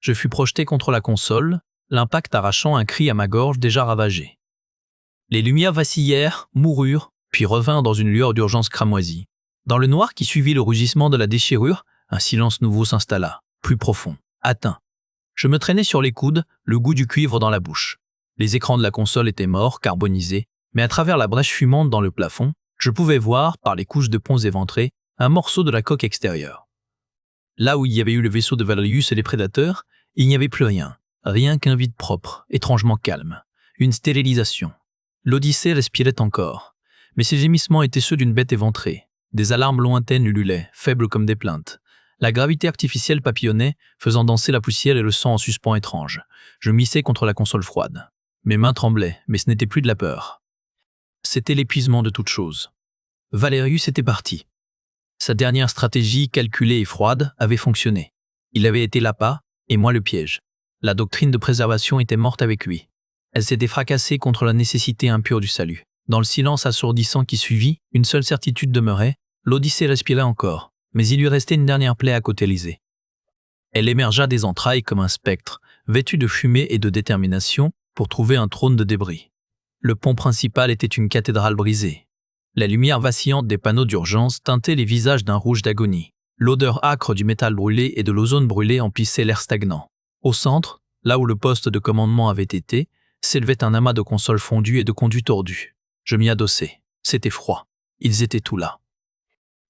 Je fus projeté contre la console, l'impact arrachant un cri à ma gorge déjà ravagée. Les lumières vacillèrent, moururent, puis revinrent dans une lueur d'urgence cramoisie. Dans le noir qui suivit le rugissement de la déchirure, un silence nouveau s'installa, plus profond, atteint. Je me traînais sur les coudes, le goût du cuivre dans la bouche. Les écrans de la console étaient morts, carbonisés, mais à travers la brèche fumante dans le plafond, je pouvais voir, par les couches de ponts éventrés, un morceau de la coque extérieure. Là où il y avait eu le vaisseau de Valerius et les prédateurs, il n'y avait plus rien. Rien qu'un vide propre, étrangement calme. Une stérilisation. L'Odyssée respirait encore. Mais ses gémissements étaient ceux d'une bête éventrée. Des alarmes lointaines ululaient, faibles comme des plaintes. La gravité artificielle papillonnait, faisant danser la poussière et le sang en suspens étrange. Je m'hissais contre la console froide. Mes mains tremblaient, mais ce n'était plus de la peur. C'était l'épuisement de toute chose. Valerius était parti. Sa dernière stratégie, calculée et froide, avait fonctionné. Il avait été l'appât, et moi le piège. La doctrine de préservation était morte avec lui. Elle s'était fracassée contre la nécessité impure du salut. Dans le silence assourdissant qui suivit, une seule certitude demeurait, l'Odyssée respirait encore, mais il lui restait une dernière plaie à cautéliser. Elle émergea des entrailles comme un spectre, vêtue de fumée et de détermination, pour trouver un trône de débris. Le pont principal était une cathédrale brisée. La lumière vacillante des panneaux d'urgence teintait les visages d'un rouge d'agonie. L'odeur âcre du métal brûlé et de l'ozone brûlé emplissait l'air stagnant. Au centre, là où le poste de commandement avait été, s'élevait un amas de consoles fondues et de conduits tordus. Je m'y adossai. C'était froid. Ils étaient tous là.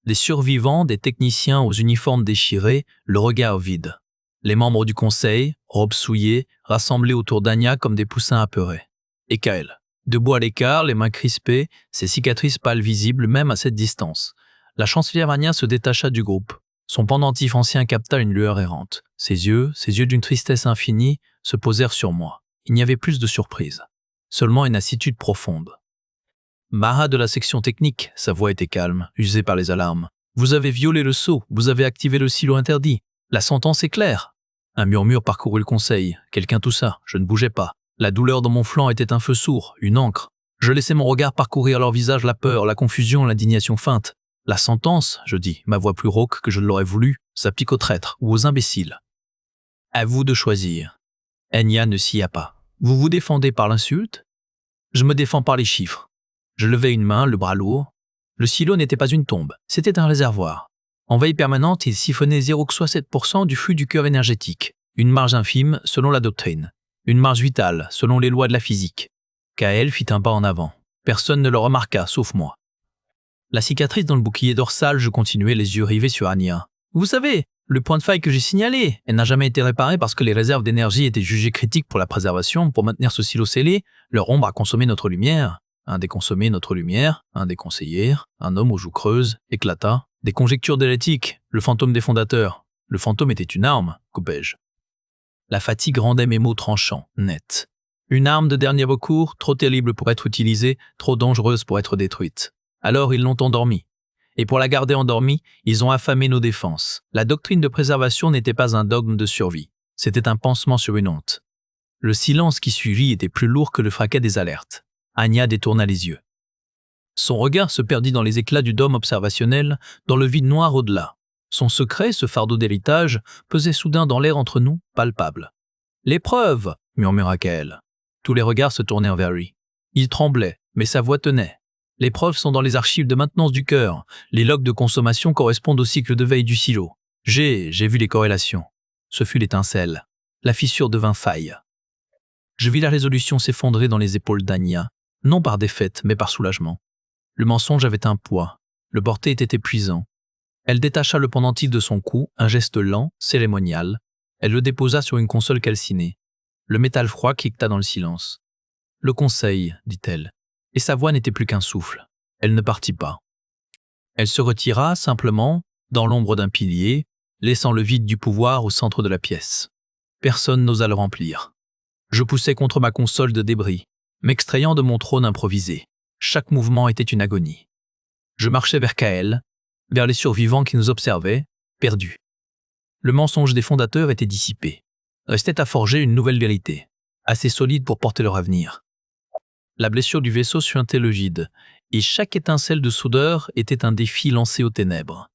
Des survivants, des techniciens aux uniformes déchirés, le regard vide. Les membres du conseil, robes souillées, rassemblés autour d'Anya comme des poussins apeurés. Et Kael, debout à l'écart, les mains crispées, ses cicatrices pâles visibles même à cette distance. La chancelière Anya se détacha du groupe. Son pendentif ancien capta une lueur errante. Ses yeux d'une tristesse infinie, se posèrent sur moi. Il n'y avait plus de surprise. Seulement une lassitude profonde. Maha de la section technique, sa voix était calme, usée par les alarmes. Vous avez violé le sceau, vous avez activé le silo interdit. La sentence est claire. Un murmure parcourut le conseil. Quelqu'un toussa, je ne bougeais pas. La douleur dans mon flanc était un feu sourd, une encre. Je laissais mon regard parcourir leur visage la peur, la confusion, l'indignation feinte. La sentence, je dis, ma voix plus rauque que je ne l'aurais voulu, s'applique aux traîtres ou aux imbéciles. À vous de choisir. Enya ne s'y pas. Vous vous défendez par l'insulte? Je me défends par les chiffres. Je levai une main, le bras lourd. Le silo n'était pas une tombe, c'était un réservoir. En veille permanente, il siphonnait 0,7% du flux du cœur énergétique. Une marge infime selon la doctrine. Une marge vitale selon les lois de la physique. Kael fit un pas en avant. Personne ne le remarqua, sauf moi. La cicatrice dans le bouclier dorsal, je continuais les yeux rivés sur Anya. Vous savez, le point de faille que j'ai signalé, elle n'a jamais été réparée parce que les réserves d'énergie étaient jugées critiques pour la préservation, pour maintenir ce silo scellé. Leur ombre a consommé notre lumière. Un déconsommé notre lumière, un déconseiller, un homme aux joues creuses, éclata. Des conjectures délétiques, le fantôme des fondateurs. Le fantôme était une arme, coupai-je. La fatigue rendait mes mots tranchants, nets. Une arme de dernier recours, trop terrible pour être utilisée, trop dangereuse pour être détruite. Alors ils l'ont endormie. Et pour la garder endormie, ils ont affamé nos défenses. La doctrine de préservation n'était pas un dogme de survie. C'était un pansement sur une honte. Le silence qui suivit était plus lourd que le fracas des alertes. Anya détourna les yeux. Son regard se perdit dans les éclats du dôme observationnel, dans le vide noir au-delà. Son secret, ce fardeau d'héritage, pesait soudain dans l'air entre nous, palpable. « L'épreuve !» murmura Kael. Tous les regards se tournèrent vers lui. Il tremblait, mais sa voix tenait. Les preuves sont dans les archives de maintenance du cœur. Les logs de consommation correspondent au cycle de veille du silo. J'ai vu les corrélations. Ce fut l'étincelle. La fissure devint faille. Je vis la résolution s'effondrer dans les épaules d'Anya, non par défaite, mais par soulagement. Le mensonge avait un poids. Le porté était épuisant. Elle détacha le pendentif de son cou, un geste lent, cérémonial. Elle le déposa sur une console calcinée. Le métal froid cliqueta dans le silence. « Le conseil », dit-elle. Et sa voix n'était plus qu'un souffle. Elle ne partit pas. Elle se retira, simplement, dans l'ombre d'un pilier, laissant le vide du pouvoir au centre de la pièce. Personne n'osa le remplir. Je poussais contre ma console de débris, m'extrayant de mon trône improvisé. Chaque mouvement était une agonie. Je marchais vers Kael, vers les survivants qui nous observaient, perdus. Le mensonge des fondateurs était dissipé. Restait à forger une nouvelle vérité, assez solide pour porter leur avenir. La blessure du vaisseau suintait le vide, et chaque étincelle de soudeur était un défi lancé aux ténèbres.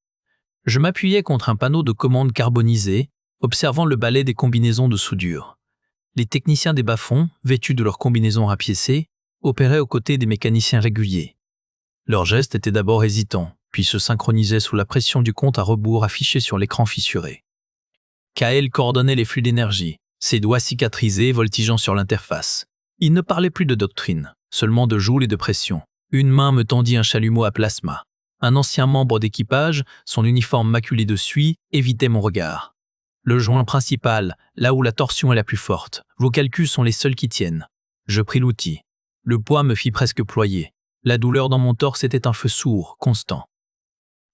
Je m'appuyais contre un panneau de commande carbonisé, observant le balai des combinaisons de soudure. Les techniciens des bas-fonds, vêtus de leurs combinaisons rapiécées, opéraient aux côtés des mécaniciens réguliers. Leurs gestes étaient d'abord hésitants, puis se synchronisaient sous la pression du compte à rebours affiché sur l'écran fissuré. Kael coordonnait les flux d'énergie, ses doigts cicatrisés voltigeant sur l'interface. Il ne parlait plus de doctrine, seulement de joule et de pression. Une main me tendit un chalumeau à plasma. Un ancien membre d'équipage, son uniforme maculé de suie, évitait mon regard. Le joint principal, là où la torsion est la plus forte. Vos calculs sont les seuls qui tiennent. Je pris l'outil. Le poids me fit presque ployer. La douleur dans mon torse était un feu sourd, constant.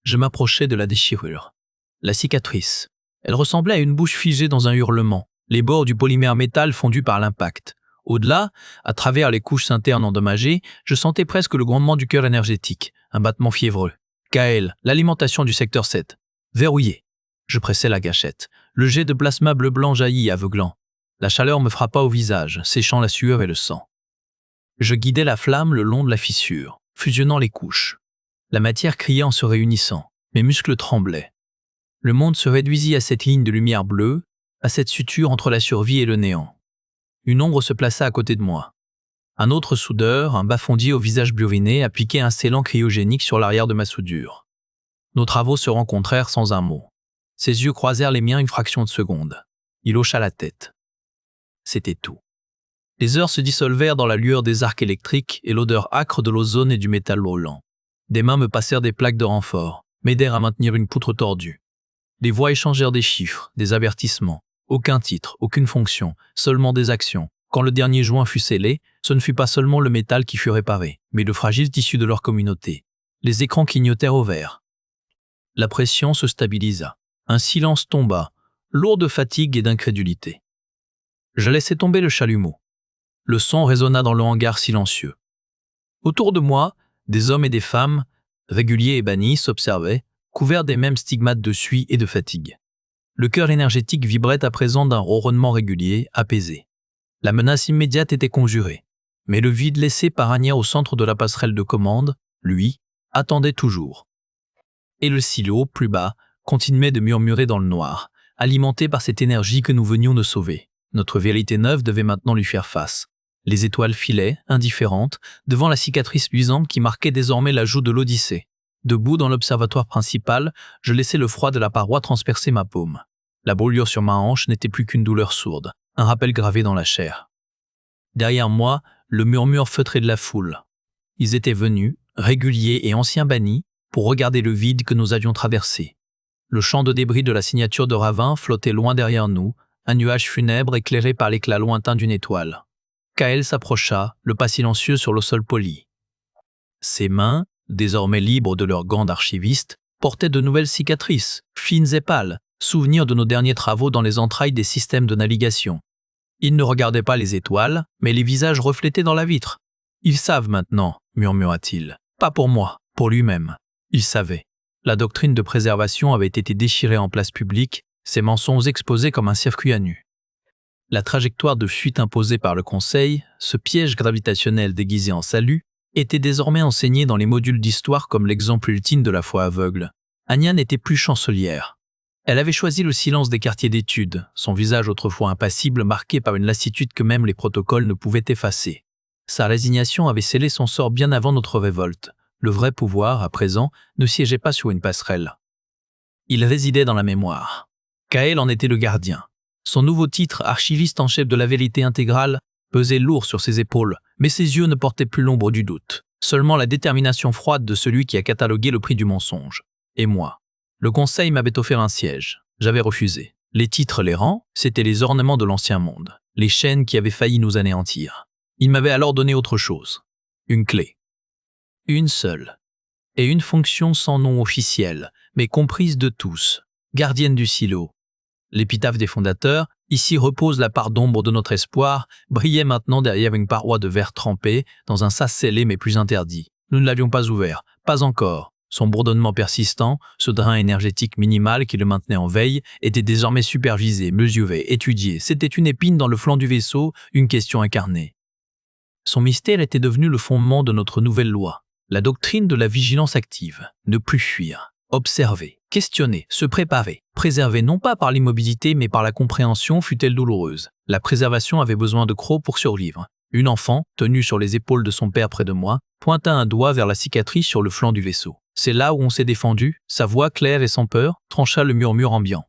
Je m'approchai de la déchirure. La cicatrice. Elle ressemblait à une bouche figée dans un hurlement. Les bords du polymère métal fondus par l'impact. Au-delà, à travers les couches internes endommagées, je sentais presque le grondement du cœur énergétique, un battement fiévreux. Kael, l'alimentation du secteur 7. Verrouillé. Je pressai la gâchette. Le jet de plasma bleu-blanc jaillit, aveuglant. La chaleur me frappa au visage, séchant la sueur et le sang. Je guidai la flamme le long de la fissure, fusionnant les couches. La matière criait en se réunissant. Mes muscles tremblaient. Le monde se réduisit à cette ligne de lumière bleue, à cette suture entre la survie et le néant. Une ombre se plaça à côté de moi. Un autre soudeur, un bas-fondier au visage bluriné, appliquait un scellant cryogénique sur l'arrière de ma soudure. Nos travaux se rencontrèrent sans un mot. Ses yeux croisèrent les miens une fraction de seconde. Il hocha la tête. C'était tout. Les heures se dissolvèrent dans la lueur des arcs électriques et l'odeur âcre de l'ozone et du métal roulant. Des mains me passèrent des plaques de renfort, m'aidèrent à maintenir une poutre tordue. Les voix échangèrent des chiffres, des avertissements. Aucun titre, aucune fonction, seulement des actions. Quand le dernier joint fut scellé, ce ne fut pas seulement le métal qui fut réparé, mais le fragile tissu de leur communauté. Les écrans clignotèrent au vert. La pression se stabilisa. Un silence tomba, lourd de fatigue et d'incrédulité. Je laissai tomber le chalumeau. Le son résonna dans le hangar silencieux. Autour de moi, des hommes et des femmes, réguliers et bannis, s'observaient, couverts des mêmes stigmates de suie et de fatigue. Le cœur énergétique vibrait à présent d'un ronronnement régulier, apaisé. La menace immédiate était conjurée, mais le vide laissé par Anya au centre de la passerelle de commande, lui, attendait toujours. Et le silo, plus bas, continuait de murmurer dans le noir, alimenté par cette énergie que nous venions de sauver. Notre vérité neuve devait maintenant lui faire face. Les étoiles filaient, indifférentes, devant la cicatrice luisante qui marquait désormais la joue de l'Odyssée. Debout dans l'observatoire principal, je laissais le froid de la paroi transpercer ma paume. La brûlure sur ma hanche n'était plus qu'une douleur sourde, un rappel gravé dans la chair. Derrière moi, le murmure feutré de la foule. Ils étaient venus, réguliers et anciens bannis, pour regarder le vide que nous avions traversé. Le champ de débris de la signature de Ravin flottait loin derrière nous, un nuage funèbre éclairé par l'éclat lointain d'une étoile. Kael s'approcha, le pas silencieux sur le sol poli. Ses mains, désormais libres de leurs gants d'archiviste, portaient de nouvelles cicatrices, fines et pâles, souvenirs de nos derniers travaux dans les entrailles des systèmes de navigation. Il ne regardait pas les étoiles, mais les visages reflétés dans la vitre. « Ils savent maintenant », murmura-t-il. « Pas pour moi, pour lui-même. » Il savait. La doctrine de préservation avait été déchirée en place publique, ses mensonges exposés comme un circuit à nu. La trajectoire de fuite imposée par le Conseil, ce piège gravitationnel déguisé en salut, était désormais enseignée dans les modules d'histoire comme l'exemple ultime de la foi aveugle. Anya n'était plus chancelière. Elle avait choisi le silence des quartiers d'études, son visage autrefois impassible marqué par une lassitude que même les protocoles ne pouvaient effacer. Sa résignation avait scellé son sort bien avant notre révolte. Le vrai pouvoir, à présent, ne siégeait pas sur une passerelle. Il résidait dans la mémoire. Kael en était le gardien. Son nouveau titre, archiviste en chef de la vérité intégrale, pesait lourd sur ses épaules, mais ses yeux ne portaient plus l'ombre du doute. Seulement la détermination froide de celui qui a catalogué le prix du mensonge. Et moi. Le Conseil m'avait offert un siège. J'avais refusé. Les titres, les rangs, c'étaient les ornements de l'ancien monde, les chaînes qui avaient failli nous anéantir. Il m'avait alors donné autre chose. Une clé. Une seule. Et une fonction sans nom officiel, mais comprise de tous. Gardienne du silo. L'épitaphe des fondateurs, ici repose la part d'ombre de notre espoir, brillait maintenant derrière une paroi de verre trempé, dans un sas scellé mais plus interdit. Nous ne l'avions pas ouvert, pas encore. Son bourdonnement persistant, ce drain énergétique minimal qui le maintenait en veille, était désormais supervisé, mesuré, étudié. C'était une épine dans le flanc du vaisseau, une question incarnée. Son mystère était devenu le fondement de notre nouvelle loi. La doctrine de la vigilance active. Ne plus fuir. Observer, questionner, se préparer. Préserver non pas par l'immobilité mais par la compréhension fut-elle douloureuse. La préservation avait besoin de crocs pour survivre. Une enfant, tenue sur les épaules de son père près de moi, pointa un doigt vers la cicatrice sur le flanc du vaisseau. C'est là où on s'est défendu, sa voix claire et sans peur trancha le murmure ambiant.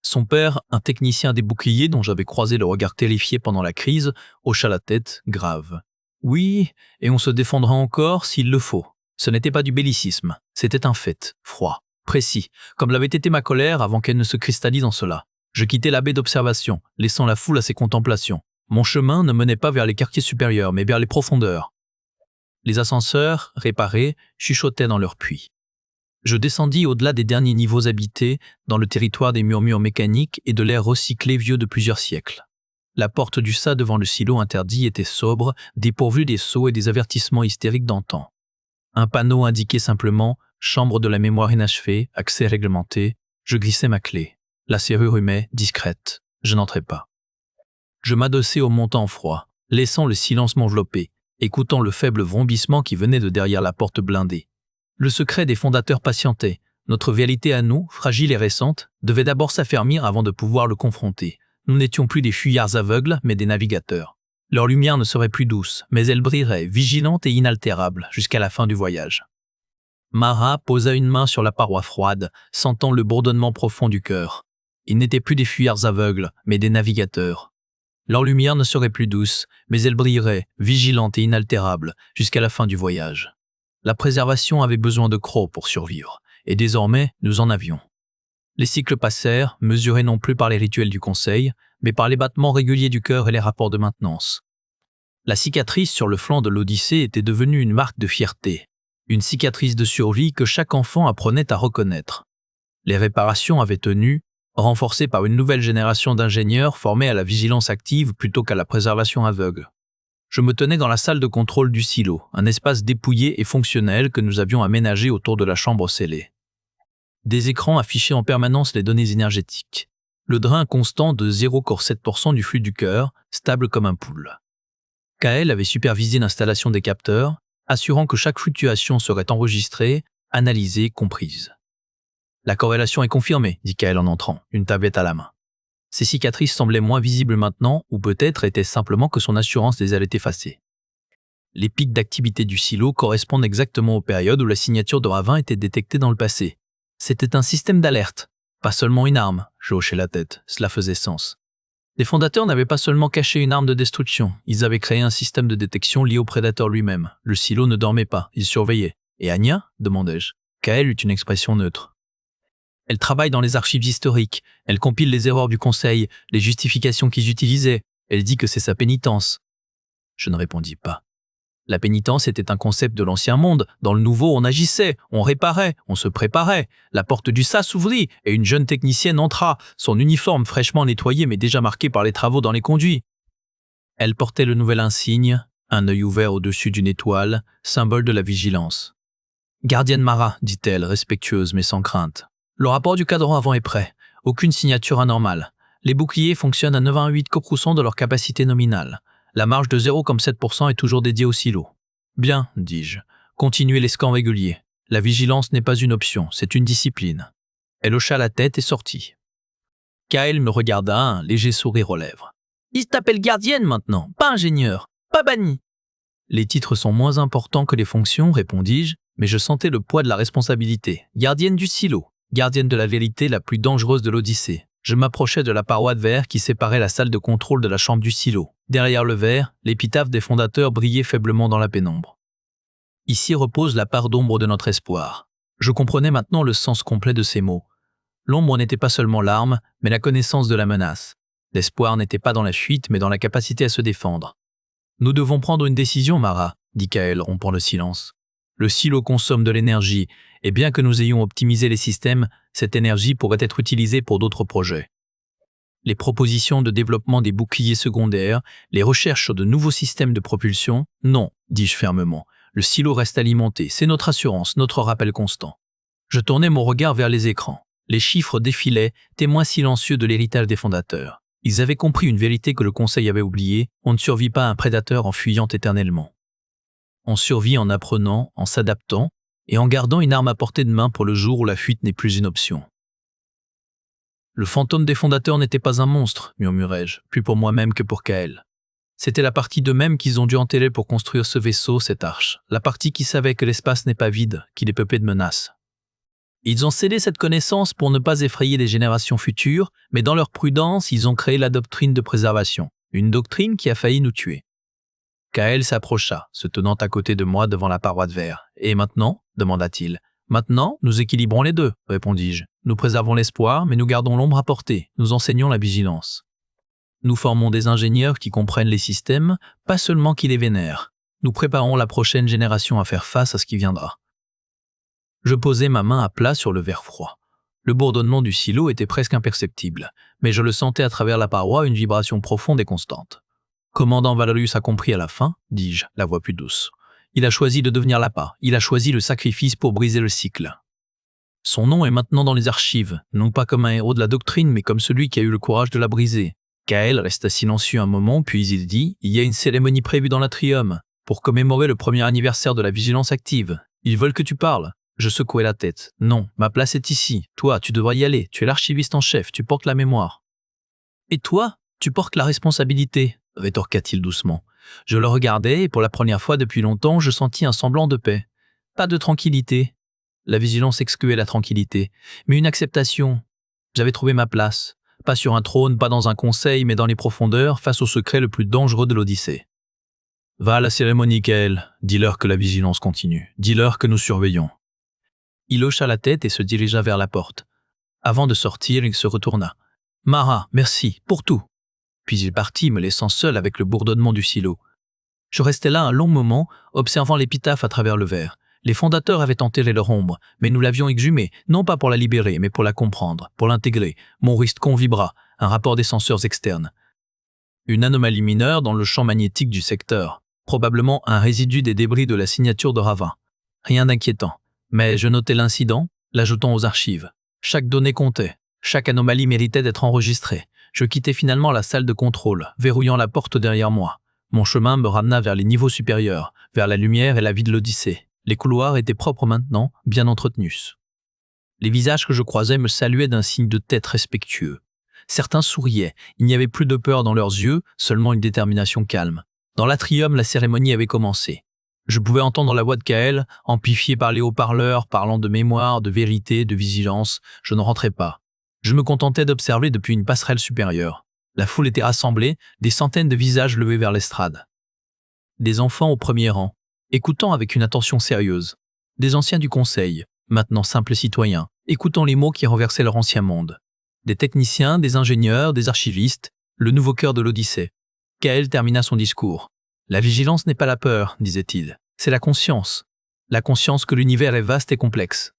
Son père, un technicien des boucliers dont j'avais croisé le regard terrifié pendant la crise, hocha la tête, grave. Oui, et on se défendra encore s'il le faut. Ce n'était pas du bellicisme, c'était un fait, froid, précis, comme l'avait été ma colère avant qu'elle ne se cristallise en cela. Je quittai la baie d'observation, laissant la foule à ses contemplations. Mon chemin ne menait pas vers les quartiers supérieurs, mais vers les profondeurs. Les ascenseurs, réparés, chuchotaient dans leur puits. Je descendis au-delà des derniers niveaux habités, dans le territoire des murmures mécaniques et de l'air recyclé vieux de plusieurs siècles. La porte du sas devant le silo interdit était sobre, dépourvue des sceaux et des avertissements hystériques d'antan. Un panneau indiquait simplement « Chambre de la mémoire inachevée, accès réglementé ». Je glissai ma clé. La serrure humait, discrète. Je n'entrai pas. Je m'adossai au montant froid, laissant le silence m'envelopper, écoutant le faible vrombissement qui venait de derrière la porte blindée. Le secret des fondateurs patientait. Notre vérité à nous, fragile et récente, devait d'abord s'affermir avant de pouvoir le confronter. Nous n'étions plus des fuyards aveugles, mais des navigateurs. Leur lumière ne serait plus douce, mais elle brillerait, vigilante et inaltérable, jusqu'à la fin du voyage. Mara posa une main sur la paroi froide, sentant le bourdonnement profond du cœur. Ils n'étaient plus des fuyards aveugles, mais des navigateurs. Leur lumière ne serait plus douce, mais elle brillerait, vigilante et inaltérable, jusqu'à la fin du voyage. La préservation avait besoin de crocs pour survivre, et désormais, nous en avions. Les cycles passèrent, mesurés non plus par les rituels du Conseil, mais par les battements réguliers du cœur et les rapports de maintenance. La cicatrice sur le flanc de l'Odyssée était devenue une marque de fierté, une cicatrice de survie que chaque enfant apprenait à reconnaître. Les réparations avaient tenu, renforcées par une nouvelle génération d'ingénieurs formés à la vigilance active plutôt qu'à la préservation aveugle. Je me tenais dans la salle de contrôle du silo, un espace dépouillé et fonctionnel que nous avions aménagé autour de la chambre scellée. Des écrans affichaient en permanence les données énergétiques. Le drain constant de 0,7% du flux du cœur, stable comme un pool. Kael avait supervisé l'installation des capteurs, assurant que chaque fluctuation serait enregistrée, analysée, comprise. La corrélation est confirmée, dit Kael en entrant, une tablette à la main. Ses cicatrices semblaient moins visibles maintenant, ou peut-être était-ce simplement que son assurance les avait effacées. Les pics d'activité du silo correspondent exactement aux périodes où la signature de Ravin était détectée dans le passé. C'était un système d'alerte, pas seulement une arme, je hochais la tête, cela faisait sens. Les fondateurs n'avaient pas seulement caché une arme de destruction, ils avaient créé un système de détection lié au prédateur lui-même. Le silo ne dormait pas, il surveillait. Et Anya demandai-je. Kael eut une expression neutre. Elle travaille dans les archives historiques, elle compile les erreurs du conseil, les justifications qu'ils utilisaient, elle dit que c'est sa pénitence. Je ne répondis pas. La pénitence était un concept de l'ancien monde. Dans le nouveau, on agissait, on réparait, on se préparait. La porte du SAS s'ouvrit et une jeune technicienne entra, son uniforme fraîchement nettoyé mais déjà marqué par les travaux dans les conduits. Elle portait le nouvel insigne, un œil ouvert au-dessus d'une étoile, symbole de la vigilance. « Gardienne Mara », dit-elle, respectueuse mais sans crainte. Le rapport du cadran avant est prêt. Aucune signature anormale. Les boucliers fonctionnent à 98% de leur capacité nominale. La marge de 0,7% est toujours dédiée au silo. Bien, dis-je. Continuez les scans réguliers. La vigilance n'est pas une option, c'est une discipline. Elle hocha la tête et sortit. Kael me regarda, un léger sourire aux lèvres. Il t'appelle gardienne maintenant, pas ingénieur, pas banni. Les titres sont moins importants que les fonctions, répondis-je, mais je sentais le poids de la responsabilité. Gardienne du silo, gardienne de la vérité la plus dangereuse de l'Odyssée. Je m'approchais de la paroi de verre qui séparait la salle de contrôle de la chambre du silo. Derrière le verre, l'épitaphe des fondateurs brillait faiblement dans la pénombre. Ici repose la part d'ombre de notre espoir. Je comprenais maintenant le sens complet de ces mots. L'ombre n'était pas seulement l'arme, mais la connaissance de la menace. L'espoir n'était pas dans la fuite, mais dans la capacité à se défendre. Nous devons prendre une décision, Mara, dit Kael, rompant le silence. Le silo consomme de l'énergie, et bien que nous ayons optimisé les systèmes, cette énergie pourrait être utilisée pour d'autres projets. Les propositions de développement des boucliers secondaires, les recherches sur de nouveaux systèmes de propulsion, non, dis-je fermement. Le silo reste alimenté, c'est notre assurance, notre rappel constant. Je tournai mon regard vers les écrans. Les chiffres défilaient, témoins silencieux de l'héritage des fondateurs. Ils avaient compris une vérité que le Conseil avait oubliée, on ne survit pas à un prédateur en fuyant éternellement. On survit en apprenant, en s'adaptant, et en gardant une arme à portée de main pour le jour où la fuite n'est plus une option. Le fantôme des fondateurs n'était pas un monstre, murmurai-je, plus pour moi-même que pour Kael. C'était la partie d'eux-mêmes qu'ils ont dû enterrer pour construire ce vaisseau, cette arche, la partie qui savait que l'espace n'est pas vide, qu'il est peuplé de menaces. Ils ont cédé cette connaissance pour ne pas effrayer les générations futures, mais dans leur prudence, ils ont créé la doctrine de préservation, une doctrine qui a failli nous tuer. Kael s'approcha, se tenant à côté de moi devant la paroi de verre. « Et maintenant » demanda-t-il. « Maintenant, nous équilibrons les deux » répondis-je. « Nous préservons l'espoir, mais nous gardons l'ombre à portée. Nous enseignons la vigilance. Nous formons des ingénieurs qui comprennent les systèmes, pas seulement qui les vénèrent. Nous préparons la prochaine génération à faire face à ce qui viendra. » Je posai ma main à plat sur le verre froid. Le bourdonnement du silo était presque imperceptible, mais je le sentais à travers la paroi, une vibration profonde et constante. « Commandant Valerius a compris à la fin, dis-je, la voix plus douce. Il a choisi de devenir l'appât, il a choisi le sacrifice pour briser le cycle. Son nom est maintenant dans les archives, non pas comme un héros de la doctrine, mais comme celui qui a eu le courage de la briser. » Kael resta silencieux un moment, puis il dit « Il y a une cérémonie prévue dans l'atrium, pour commémorer le premier anniversaire de la vigilance active. Ils veulent que tu parles. » Je secouai la tête. « Non, ma place est ici. Toi, tu devrais y aller. Tu es l'archiviste en chef, tu portes la mémoire. »« Et toi, tu portes la responsabilité » rétorqua-t-il doucement. Je le regardais et pour la première fois depuis longtemps, je sentis un semblant de paix. Pas de tranquillité. La vigilance excluait la tranquillité, mais une acceptation. J'avais trouvé ma place. Pas sur un trône, pas dans un conseil, mais dans les profondeurs, face au secret le plus dangereux de l'Odyssée. « Va à la cérémonie, Kael. Dis-leur que la vigilance continue. Dis-leur que nous surveillons. » Il hocha la tête et se dirigea vers la porte. Avant de sortir, il se retourna. « Mara, merci, pour tout. » Puis il partit, me laissant seul avec le bourdonnement du silo. Je restais là un long moment, observant l'épitaphe à travers le verre. Les fondateurs avaient enterré leur ombre, mais nous l'avions exhumée, non pas pour la libérer, mais pour la comprendre, pour l'intégrer. Mon riston vibra, un rapport des senseurs externes. Une anomalie mineure dans le champ magnétique du secteur, probablement un résidu des débris de la signature de Ravin. Rien d'inquiétant, mais je notais l'incident, l'ajoutant aux archives. Chaque donnée comptait, chaque anomalie méritait d'être enregistrée. Je quittai finalement la salle de contrôle, verrouillant la porte derrière moi. Mon chemin me ramena vers les niveaux supérieurs, vers la lumière et la vie de l'Odyssée. Les couloirs étaient propres maintenant, bien entretenus. Les visages que je croisais me saluaient d'un signe de tête respectueux. Certains souriaient, il n'y avait plus de peur dans leurs yeux, seulement une détermination calme. Dans l'atrium, la cérémonie avait commencé. Je pouvais entendre la voix de Kael, amplifiée par les haut-parleurs, parlant de mémoire, de vérité, de vigilance. Je ne rentrais pas. Je me contentais d'observer depuis une passerelle supérieure. La foule était rassemblée, des centaines de visages levés vers l'estrade. Des enfants au premier rang, écoutant avec une attention sérieuse. Des anciens du conseil, maintenant simples citoyens, écoutant les mots qui renversaient leur ancien monde. Des techniciens, des ingénieurs, des archivistes, le nouveau cœur de l'Odyssée. Kael termina son discours. « La vigilance n'est pas la peur, disait-il, c'est la conscience. La conscience que l'univers est vaste et complexe.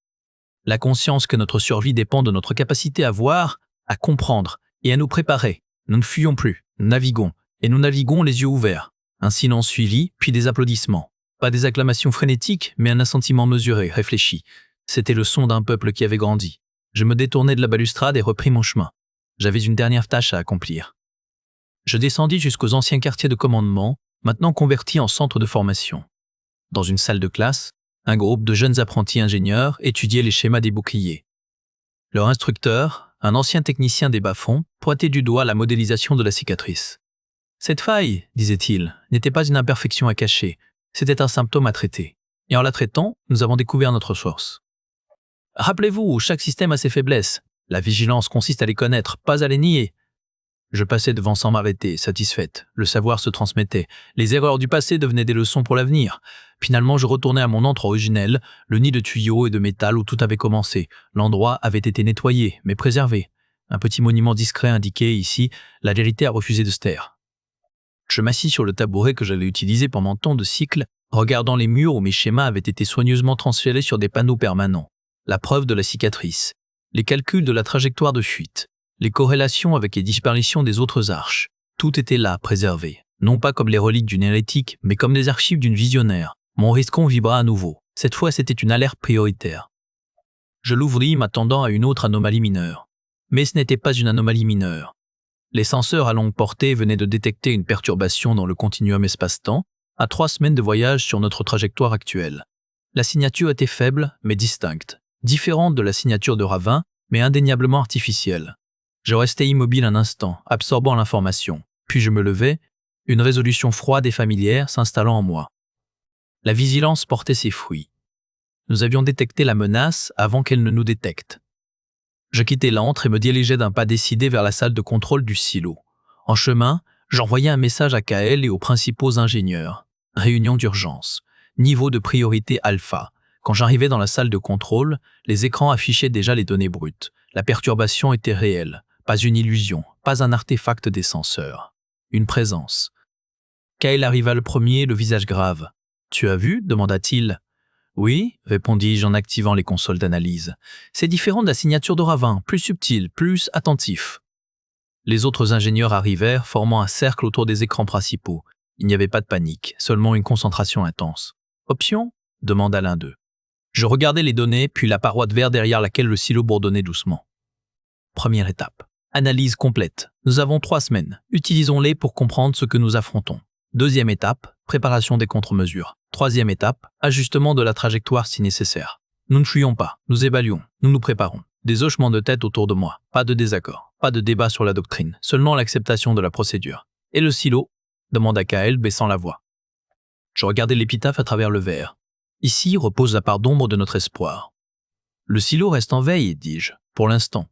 La conscience que notre survie dépend de notre capacité à voir, à comprendre et à nous préparer. Nous ne fuyons plus, nous naviguons, et nous naviguons les yeux ouverts. » Un silence suivi, puis des applaudissements. Pas des acclamations frénétiques, mais un assentiment mesuré, réfléchi. C'était le son d'un peuple qui avait grandi. Je me détournai de la balustrade et repris mon chemin. J'avais une dernière tâche à accomplir. Je descendis jusqu'aux anciens quartiers de commandement, maintenant convertis en centre de formation. Dans une salle de classe, un groupe de jeunes apprentis ingénieurs étudiait les schémas des boucliers. Leur instructeur, un ancien technicien des bas-fonds, pointait du doigt la modélisation de la cicatrice. Cette faille, disait-il, n'était pas une imperfection à cacher, c'était un symptôme à traiter. Et en la traitant, nous avons découvert notre force. Rappelez-vous, chaque système a ses faiblesses. La vigilance consiste à les connaître, pas à les nier. Je passais devant sans m'arrêter, satisfaite. Le savoir se transmettait. Les erreurs du passé devenaient des leçons pour l'avenir. Finalement, je retournai à mon antre originel, le nid de tuyaux et de métal où tout avait commencé. L'endroit avait été nettoyé, mais préservé. Un petit monument discret indiquait ici, la vérité a refusé de se taire. Je m'assis sur le tabouret que j'avais utilisé pendant tant de cycles, regardant les murs où mes schémas avaient été soigneusement transférés sur des panneaux permanents. La preuve de la cicatrice, les calculs de la trajectoire de fuite, les corrélations avec les disparitions des autres arches. Tout était là, préservé. Non pas comme les reliques d'une hérétique, mais comme des archives d'une visionnaire. Mon riston vibra à nouveau. Cette fois, c'était une alerte prioritaire. Je l'ouvris, m'attendant à une autre anomalie mineure. Mais ce n'était pas une anomalie mineure. Les senseurs à longue portée venaient de détecter une perturbation dans le continuum espace-temps, à 3 semaines de voyage sur notre trajectoire actuelle. La signature était faible, mais distincte, différente de la signature de Ravin, mais indéniablement artificielle. Je restais immobile un instant, absorbant l'information, puis je me levai, une résolution froide et familière s'installant en moi. La vigilance portait ses fruits. Nous avions détecté la menace avant qu'elle ne nous détecte. Je quittai l'antre et me dirigeai d'un pas décidé vers la salle de contrôle du silo. En chemin, j'envoyai un message à Kael et aux principaux ingénieurs. Réunion d'urgence. Niveau de priorité alpha. Quand j'arrivai dans la salle de contrôle, les écrans affichaient déjà les données brutes. La perturbation était réelle. Pas une illusion, pas un artefact des senseurs. Une présence. Kael arriva le premier, le visage grave. « Tu as vu ?» demanda-t-il. « Oui », répondis-je en activant les consoles d'analyse. « C'est différent de la signature de Ravin, plus subtil, plus attentif. » Les autres ingénieurs arrivèrent, formant un cercle autour des écrans principaux. Il n'y avait pas de panique, seulement une concentration intense. « Option ?» demanda l'un d'eux. Je regardai les données, puis la paroi de verre derrière laquelle le silo bourdonnait doucement. Première étape. Analyse complète. Nous avons 3 semaines. Utilisons-les pour comprendre ce que nous affrontons. Deuxième étape, préparation des contre-mesures. Troisième étape, ajustement de la trajectoire si nécessaire. Nous ne fuyons pas, nous évaluons, nous nous préparons. Des hochements de tête autour de moi, pas de désaccord, pas de débat sur la doctrine, seulement l'acceptation de la procédure. Et le silo ? demanda Kael, baissant la voix. Je regardai l'épitaphe à travers le verre. Ici repose la part d'ombre de notre espoir. Le silo reste en veille, dis-je, pour l'instant.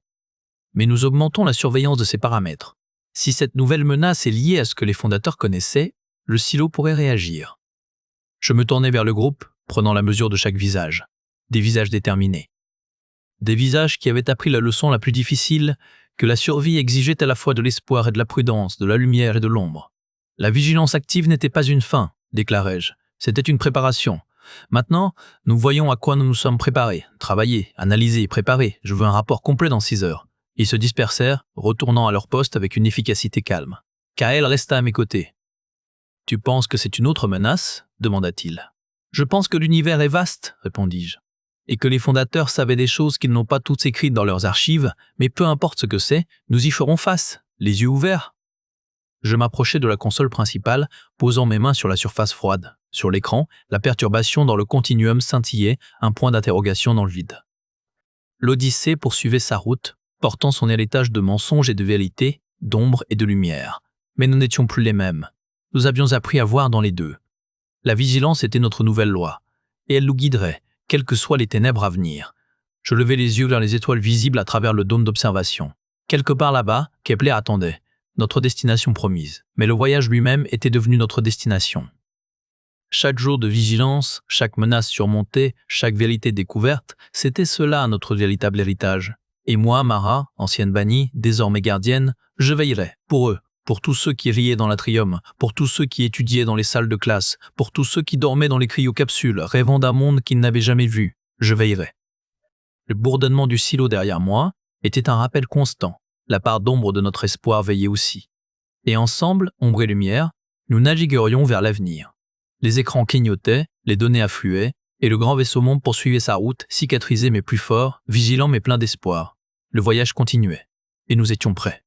Mais nous augmentons la surveillance de ces paramètres. Si cette nouvelle menace est liée à ce que les fondateurs connaissaient, le silo pourrait réagir. Je me tournai vers le groupe, prenant la mesure de chaque visage. Des visages déterminés. Des visages qui avaient appris la leçon la plus difficile, que la survie exigeait à la fois de l'espoir et de la prudence, de la lumière et de l'ombre. La vigilance active n'était pas une fin, déclarai-je. C'était une préparation, Maintenant, nous voyons à quoi nous nous sommes préparés, travaillés, analysés et préparés. Je veux un rapport complet dans 6 heures. Ils se dispersèrent, retournant à leur poste avec une efficacité calme. Kael resta à mes côtés. Tu penses que c'est une autre menace ? Demanda-t-il. Je pense que l'univers est vaste, répondis-je, et que les fondateurs savaient des choses qu'ils n'ont pas toutes écrites dans leurs archives, mais peu importe ce que c'est, nous y ferons face, les yeux ouverts. Je m'approchai de la console principale, posant mes mains sur la surface froide. Sur l'écran, la perturbation dans le continuum scintillait, un point d'interrogation dans le vide. L'Odyssée poursuivait sa route, portant son héritage de mensonges et de vérité, d'ombre et de lumière. Mais nous n'étions plus les mêmes. Nous avions appris à voir dans les deux. La vigilance était notre nouvelle loi, et elle nous guiderait, quelles que soient les ténèbres à venir. Je levai les yeux vers les étoiles visibles à travers le dôme d'observation. Quelque part là-bas, Kepler attendait, notre destination promise. Mais le voyage lui-même était devenu notre destination. Chaque jour de vigilance, chaque menace surmontée, chaque vérité découverte, c'était cela notre véritable héritage. Et moi, Mara, ancienne bannie, désormais gardienne, je veillerai, pour eux, pour tous ceux qui riaient dans l'atrium, pour tous ceux qui étudiaient dans les salles de classe, pour tous ceux qui dormaient dans les cryocapsules, rêvant d'un monde qu'ils n'avaient jamais vu, je veillerai. Le bourdonnement du silo derrière moi était un rappel constant. La part d'ombre de notre espoir veillait aussi. Et ensemble, ombre et lumière, nous naviguerions vers l'avenir. Les écrans clignotaient, les données affluaient, et le grand vaisseau monde poursuivait sa route, cicatrisé mais plus fort, vigilant mais plein d'espoir. Le voyage continuait, et nous étions prêts.